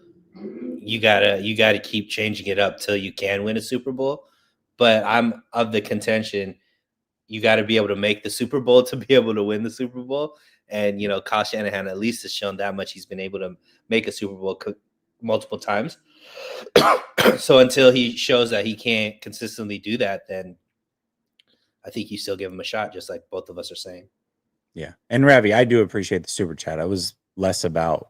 you gotta keep changing it up till you can win a Super Bowl. But I'm of the contention you got to be able to make the Super Bowl to be able to win the Super Bowl. And Kyle Shanahan at least has shown that much. He's been able to make a Super Bowl multiple times. So until he shows that he can't consistently do that, then I think you still give him a shot, just like both of us are saying. Yeah. And Ravi, I do appreciate the super chat. I was less about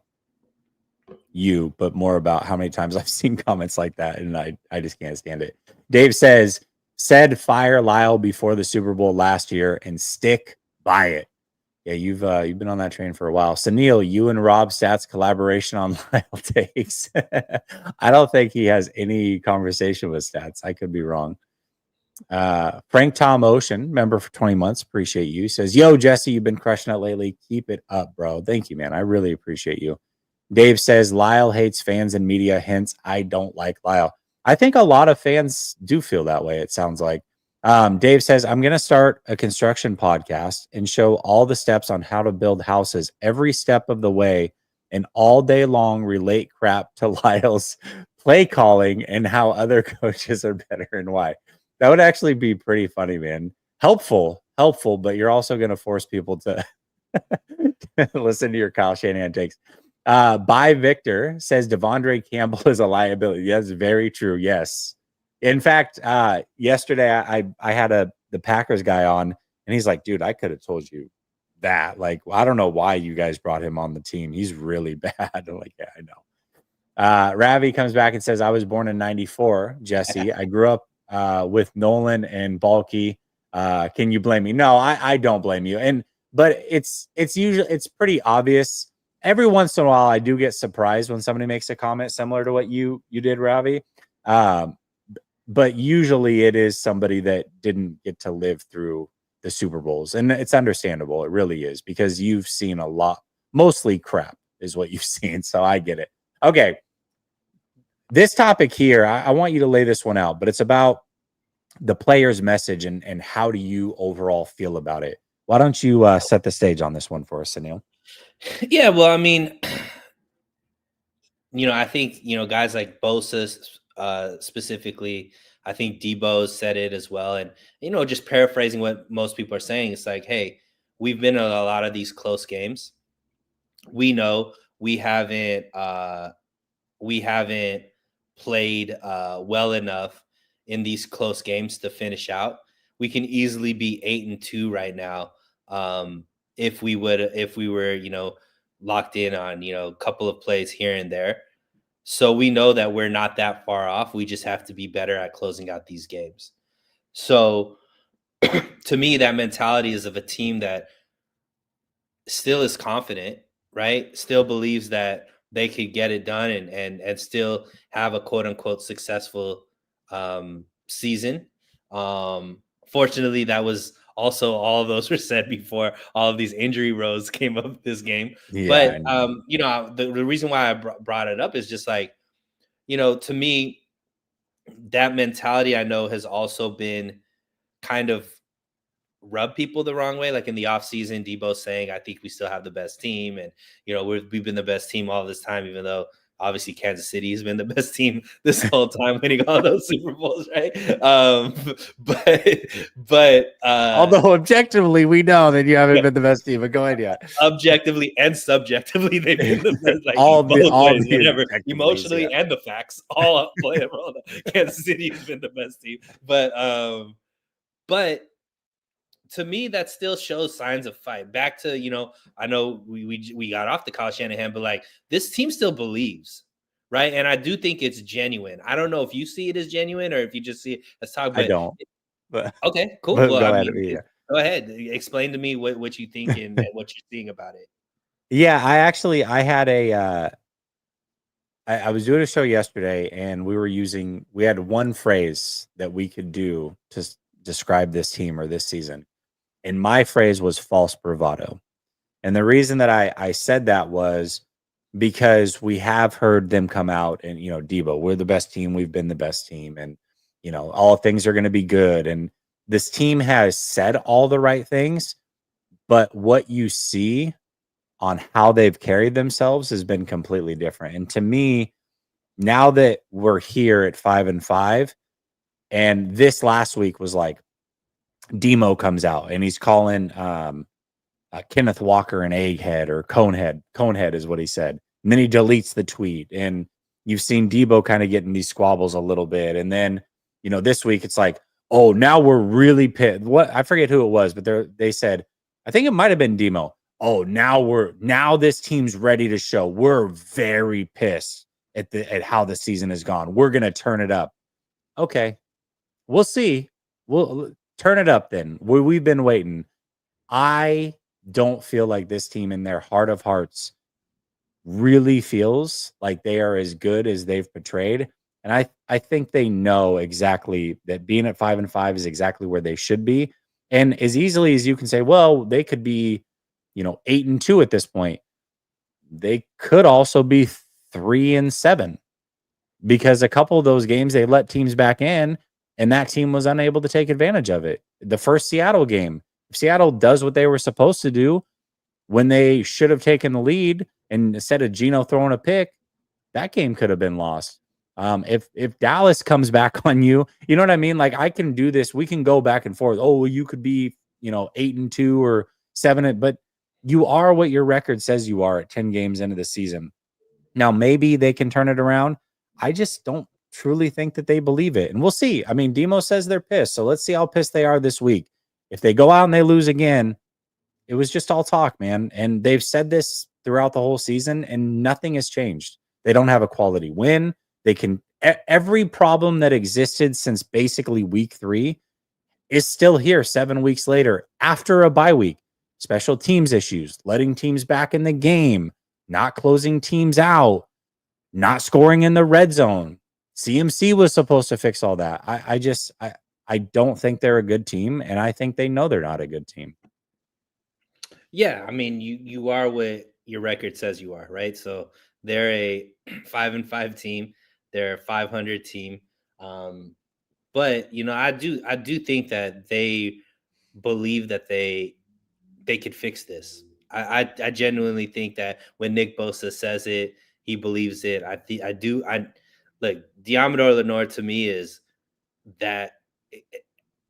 you, but more about how many times I've seen comments like that, and I just can't stand it. Dave said fire Lyle before the Super Bowl last year and stick by it. Yeah, you've been on that train for a while. Sunil, you and Rob Stats collaboration on Lyle takes. I don't think he has any conversation with Stats. I could be wrong. Frank Tom Ocean, member for 20 months, appreciate you. Says, yo, Jesse, you've been crushing it lately. Keep it up, bro. Thank you, man. I really appreciate you. Dave says Lyle hates fans and media. Hence, I don't like Lyle. I think a lot of fans do feel that way. It sounds like. Dave says, I'm going to start a construction podcast and show all the steps on how to build houses every step of the way and all day long relate crap to Lyle's play calling and how other coaches are better and why. That would actually be pretty funny, man. Helpful, but you're also going to force people to listen to your Kyle Shanahan takes. By Victor says Devondre Campbell is a liability. That's very true. Yes. In fact, yesterday I had the Packers guy on, and he's like, dude, I could have told you that. Like, I don't know why you guys brought him on the team. He's really bad. I'm like, yeah, I know. Ravi comes back and says, I was born in 94, Jesse. I grew up with Nolan and Balky. Can you blame me? No, I don't blame you. But it's pretty obvious. Every once in a while, I do get surprised when somebody makes a comment similar to what you did, Ravi. But usually it is somebody that didn't get to live through the Super Bowls. And it's understandable. It really is, because you've seen a lot, mostly crap is what you've seen. So I get it. Okay. This topic here, I want you to lay this one out, but it's about the player's message and how do you overall feel about it? Why don't you set the stage on this one for us, Sunil? Yeah, well, I mean, I think guys like Bosa specifically. I think Debo said it as well, and just paraphrasing what most people are saying, it's like, hey, we've been in a lot of these close games. We know we haven't played well enough in these close games to finish out. We can easily be 8-2 right now, if we were locked in on a couple of plays here and there. So we know that we're not that far off. We just have to be better at closing out these games. So to me, that mentality is of a team that still is confident, right? Still believes that they could get it done and still have a quote unquote successful season. Fortunately, that was also all of those were said before all of these injury rows came up this game. Yeah, But I know. the reason why I brought it up is just like, to me, that mentality I know has also been kind of rub people the wrong way. Like in the offseason, Debo saying, I think we still have the best team. And, we've been the best team all this time, even though obviously Kansas City has been the best team this whole time, winning all those Super Bowls, right? But Although objectively, we know that you haven't yeah, been the best team, but go ahead, yeah. objectively and subjectively, they've been the best, like both All ways, the whatever, objectively's, yeah. emotionally and the facts all play a role. Kansas City has been the best team, but to me, that still shows signs of fight. Back to, I know we got off the Kyle Shanahan, but like this team still believes, right? And I do think it's genuine. I don't know if you see it as genuine or if you just see it as talk, I but don't, but okay, cool. but Well, I go ahead, mean, yeah. go ahead. Explain to me what you think and what you're seeing about it. Yeah, I had I was doing a show yesterday, and we had one phrase that we could do to describe this team or this season. And my phrase was false bravado. And the reason that I said that was because we have heard them come out and, Debo, we're the best team. We've been the best team. And, all things are going to be good. And this team has said all the right things, but what you see on how they've carried themselves has been completely different. And to me, now that we're here at 5-5, and this last week was like Demo comes out and he's calling Kenneth Walker an egghead or conehead. Conehead is what he said. And then he deletes the tweet. And you've seen Debo kind of getting these squabbles a little bit. And then, this week it's like, oh, now we're really pissed. What, I forget who it was, but they said, I think it might have been Demo. Oh, now this team's ready to show. We're very pissed at how the season has gone. We're gonna turn it up. Okay, we'll see. We'll turn it up then. We've been waiting. I don't feel like this team in their heart of hearts really feels like they are as good as they've portrayed. And I think they know exactly that being at 5-5 is exactly where they should be. And as easily as you can say, well, they could be, 8-2 at this point. They could also be 3-7 because a couple of those games they let teams back in and that team was unable to take advantage of it. The first Seattle game, if Seattle does what they were supposed to do when they should have taken the lead, and instead of Geno throwing a pick, that game could have been lost. If Dallas comes back on you, you know what I mean? Like I can do this. We can go back and forth. Oh, well, you could be, 8-2 or 7, but you are what your record says you are at 10 games into the season. Now, maybe they can turn it around. I just don't truly think that they believe it. And we'll see. I mean, Demo says they're pissed. So let's see how pissed they are this week. If they go out and they lose again, it was just all talk, man. And they've said this throughout the whole season and nothing has changed. They don't have a quality win. They can, every problem that existed since basically week 3 is still here 7 weeks later after a bye week. Special teams issues, letting teams back in the game, not closing teams out, not scoring in the red zone. CMC was supposed to fix all that. I don't think they're a good team, and I think they know they're not a good team. Yeah, I mean, you are what your record says you are, right? So they're a 5-5 team. They're a 500 team. But I do think that they believe that they could fix this. I genuinely think that when Nick Bosa says it, he believes it. I like Diamador Lenore to me is that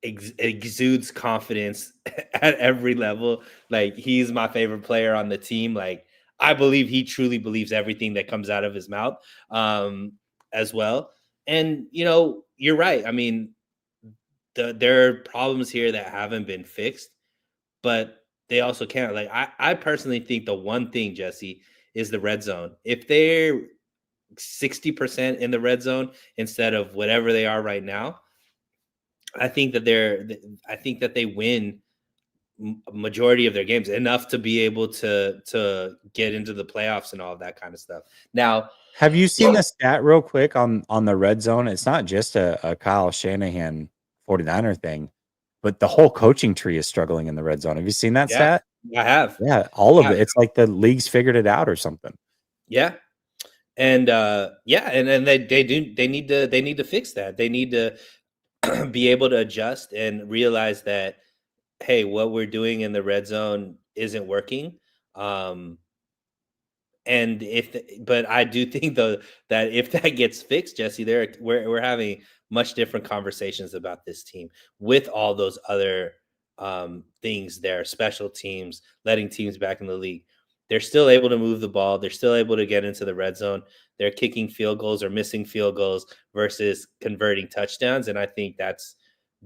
exudes confidence at every level. Like he's my favorite player on the team. Like I believe he truly believes everything that comes out of his mouth, as well. And you're right. I mean, there are problems here that haven't been fixed, but they also can't. Like I personally think the one thing, Jesse, is the red zone. If they're 60% in the red zone instead of whatever they are right now, I think that they win a majority of their games enough to be able to get into the playoffs and all of that kind of stuff. Now, Have you seen the stat real quick on the red zone? It's not just a Kyle Shanahan 49er thing, but the whole coaching tree is struggling in the red zone. Have you seen that yeah, stat? I have. Yeah, all of Yeah. it. It's like the league's figured it out or something. Yeah. And yeah, and they need to fix that. They need to be able to adjust and realize that hey, what we're doing in the red zone isn't working. Um, and but I do think though that if that gets fixed, Jesse, we're having much different conversations about this team with all those other things there, special teams, letting teams back in the league. They're still able to move the ball. They're still able to get into the red zone. They're kicking field goals or missing field goals versus converting touchdowns. And I think that's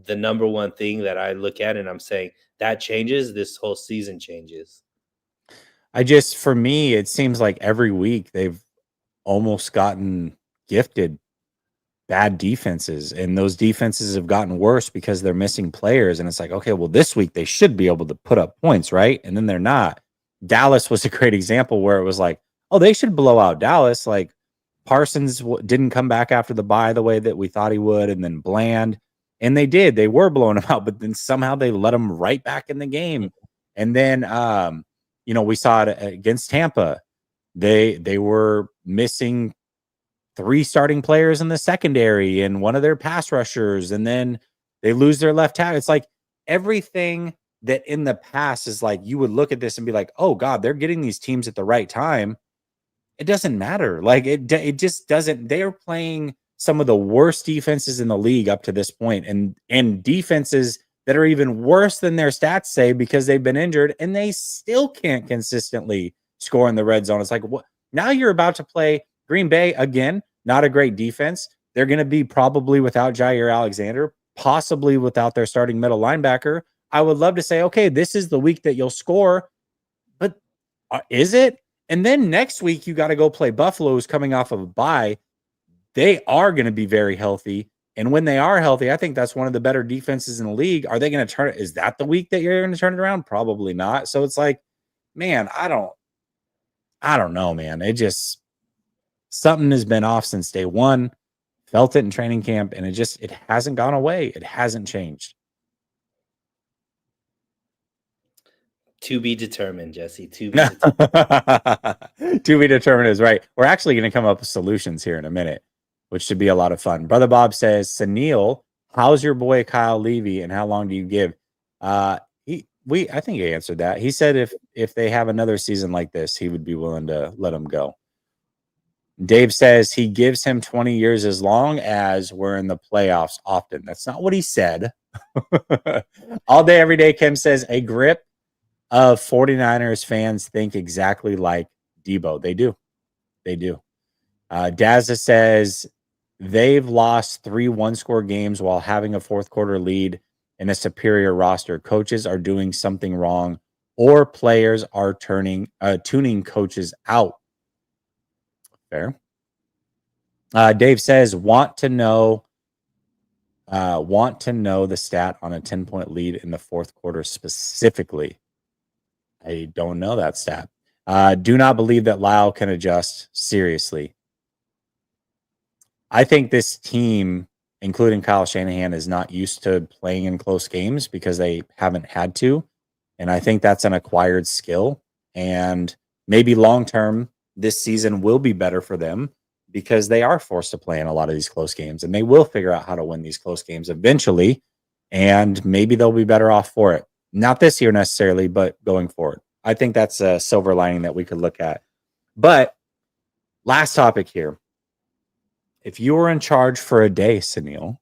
the number one thing that I look at, and I'm saying that changes. This whole season changes. For me, it seems like every week they've almost gotten gifted bad defenses, and those defenses have gotten worse because they're missing players. And it's like, okay, well, this week they should be able to put up points, right? And then they're not. Dallas was a great example where it was like, oh, they should blow out Dallas. Like Parsons didn't come back after the bye the way that we thought he would, and then Bland, and they did. They were blowing them out, but then somehow they let them right back in the game. And then, we saw it against Tampa. They were missing three starting players in the secondary and one of their pass rushers, and then they lose their left tackle. It's like everything that in the past is like you would look at this and be like, oh God, they're getting these teams at the right time. It doesn't matter. Like it just doesn't. They are playing some of the worst defenses in the league up to this point, and defenses that are even worse than their stats say because they've been injured and they still can't consistently score in the red zone. It's like, what? Now you're about to play Green Bay again, not a great defense. They're going to be probably without Jair Alexander, possibly without their starting middle linebacker. I would love to say, okay, this is the week that you'll score, but is it? And then next week, you got to go play Buffalo, who's coming off of a bye. They are going to be very healthy. And when they are healthy, I think that's one of the better defenses in the league. Are they going to turn it? Is that the week that you're going to turn it around? Probably not. So it's like, man, I don't know, man. Something has been off since day one. Felt it in training camp, and it hasn't gone away. It hasn't changed. To be determined, Jesse. To be determined. To be determined is right. We're actually going to come up with solutions here in a minute, which should be a lot of fun. Brother Bob says, Sunil, how's your boy Kyle Levy, and how long do you give? I think he answered that. He said if they have another season like this, he would be willing to let him go. Dave says he gives him 20 years as long as we're in the playoffs often. That's not what he said. All day, every day, Kim says a grip of 49ers fans think exactly like Debo. They do. They do. Dazza says they've lost 3 one-score games while having a fourth quarter lead and a superior roster. Coaches are doing something wrong, or players are tuning coaches out. Fair. Dave says, want to know the stat on a 10-point lead in the fourth quarter specifically. I don't know that stat. Do not believe that Lyle can adjust. Seriously. I think this team, including Kyle Shanahan, is not used to playing in close games because they haven't had to. And I think that's an acquired skill. And maybe long-term, this season will be better for them because they are forced to play in a lot of these close games, and they will figure out how to win these close games eventually. And maybe they'll be better off for it. Not this year necessarily, but going forward. I think that's a silver lining that we could look at. But last topic here. If you were in charge for a day, Sunil,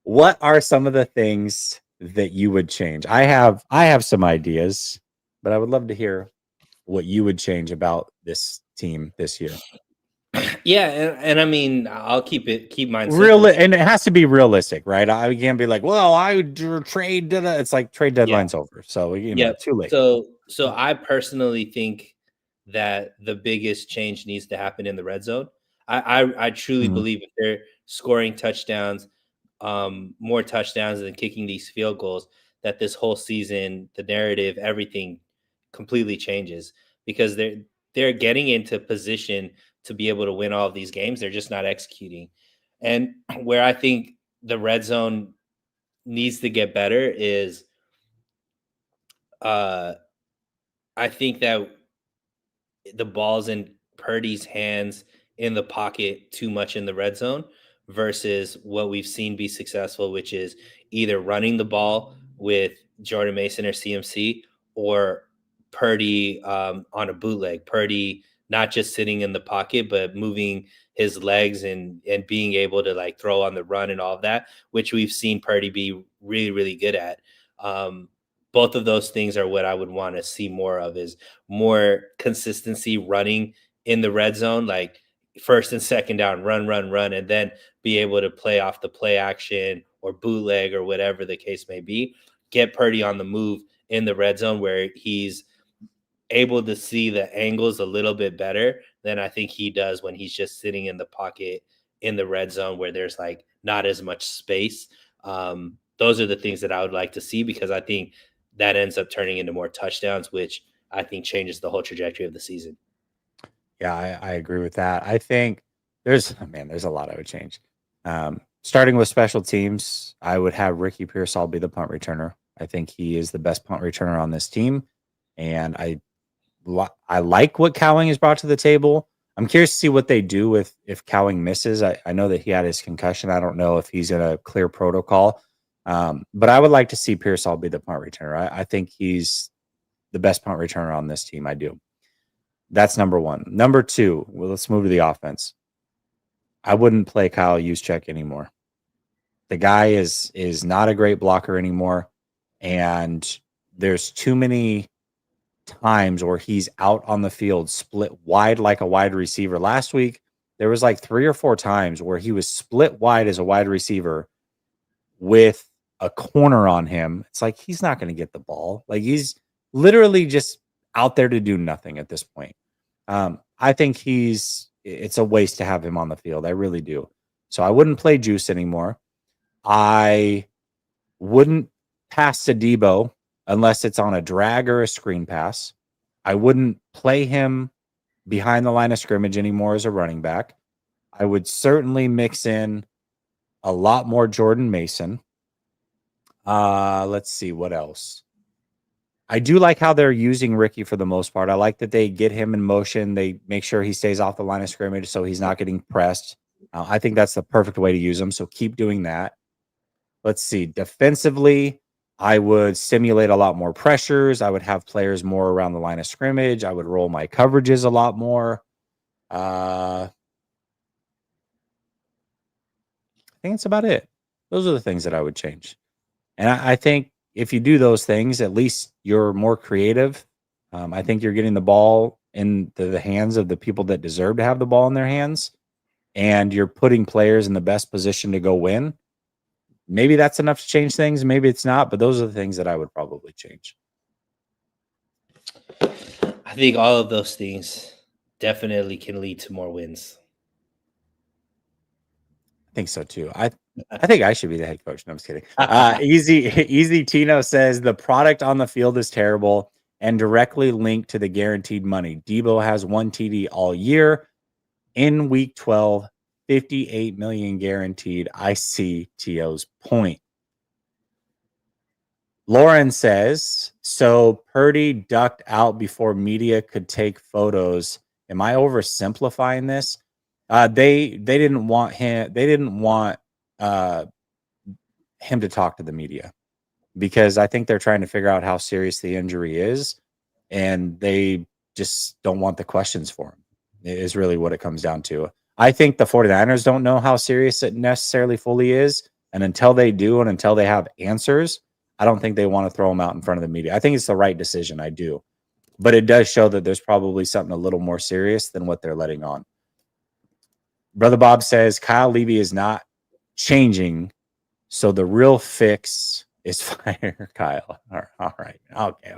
what are some of the things that you would change? I have some ideas, but I would love to hear what you would change about this team this year. Yeah, and I mean, I'll keep mine Real, simple. and it has to be realistic, right? I can't be like, well, I would trade. It's like trade Yeah, deadline's over, so yeah. too late. So I personally think that the biggest change needs to happen in the red zone. I truly Mhm. believe if they're scoring touchdowns, more touchdowns than kicking these field goals, that this whole season, the narrative, everything completely changes because they're getting into position to be able to win all of these games. They're just not executing. And where I think the red zone needs to get better is uh I think that the ball's in Purdy's hands in the pocket too much in the red zone versus what we've seen be successful, which is either running the ball with Jordan Mason or CMC, or Purdy on a bootleg. Purdy not just sitting in the pocket, but moving his legs and being able to like throw on the run and all of that, which we've seen Purdy be really, really good at. Um, both of those things are what I would want to see more of, is more consistency running in the red zone, like first and second down, run, run, run, and then be able to play off the play action or bootleg or whatever the case may be. Get Purdy on the move in the red zone where he's able to see the angles a little bit better than I think he does when he's just sitting in the pocket in the red zone where there's like not as much space. Those are the things that I would like to see, because I think that ends up turning into more touchdowns, which I think changes the whole trajectory of the season. Yeah, I agree with that. I think there's a lot I would change. Starting with special teams, I would have Ricky Pearsall be the punt returner. I think he is the best punt returner on this team, and I like what Cowing has brought to the table. I'm curious to see what they do with if Cowing misses. I know that he had his concussion. I don't know if he's going to clear protocol, but I would like to see Pearsall be the punt returner. I think he's the best punt returner on this team. I do. That's number one. Number two, well, let's move to the offense. I wouldn't play Kyle Juszczyk anymore. The guy is not a great blocker anymore, and there's too many times where he's out on the field split wide like a wide receiver. Last week, there was like 3 or 4 times where he was split wide as a wide receiver with a corner on him. It's like he's not going to get the ball. Like he's literally just out there to do nothing at this point. I think it's a waste to have him on the field. I really do. So I wouldn't play Juice anymore. I wouldn't pass to Debo unless it's on a drag or a screen pass. I wouldn't play him behind the line of scrimmage anymore as a running back. I would certainly mix in a lot more Jordan Mason. Let's see what else. I do like how they're using Ricky for the most part. I like that they get him in motion. They make sure he stays off the line of scrimmage so he's not getting pressed. I think that's the perfect way to use him. So keep doing that. Let's see. Defensively, I would simulate a lot more pressures. I would have players more around the line of scrimmage. I would roll my coverages a lot more. I think that's about it. Those are the things that I would change. And I think if you do those things, at least you're more creative. I think you're getting the ball in the hands of the people that deserve to have the ball in their hands, and you're putting players in the best position to go win. Maybe that's enough to change things. Maybe it's not, but those are the things that I would probably change. I think all of those things definitely can lead to more wins. I think so too. I think I should be the head coach. No, I'm just kidding. Easy Tino says the product on the field is terrible and directly linked to the guaranteed money. Debo has 1 TD all year. In week 12, 58 million guaranteed. I see T.O.'s point. Lauren says, so Purdy ducked out before media could take photos. Am I oversimplifying this? They didn't want him. They didn't want him to talk to the media because I think they're trying to figure out how serious the injury is, and they just don't want the questions for him. Is really what it comes down to. I think the 49ers don't know how serious it necessarily fully is, and until they do, and until they have answers, I don't think they want to throw him out in front of the media. I think it's the right decision. I do, but it does show that there's probably something a little more serious than what they're letting on. Brother Bob says Kyle Levy is not changing, so the real fix is fire Kyle. All right. Okay.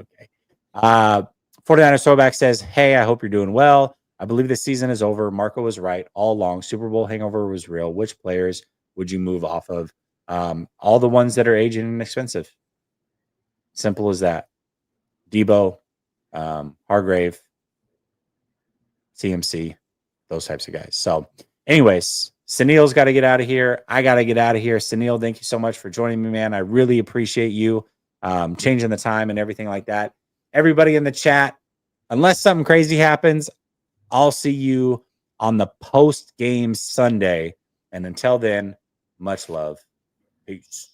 49ers throwback says, hey, I hope you're doing well. I believe the season is over. Marco was right all along. Super Bowl hangover was real. Which players would you move off of? All the ones that are aging and expensive. Simple as that. Debo, Hargrave, CMC, those types of guys. So anyways, Sunil's got to get out of here. I got to get out of here. Sunil, thank you so much for joining me, man. I really appreciate you changing the time and everything like that. Everybody in the chat, unless something crazy happens, I'll see you on the post-game Sunday. And until then, much love. Peace.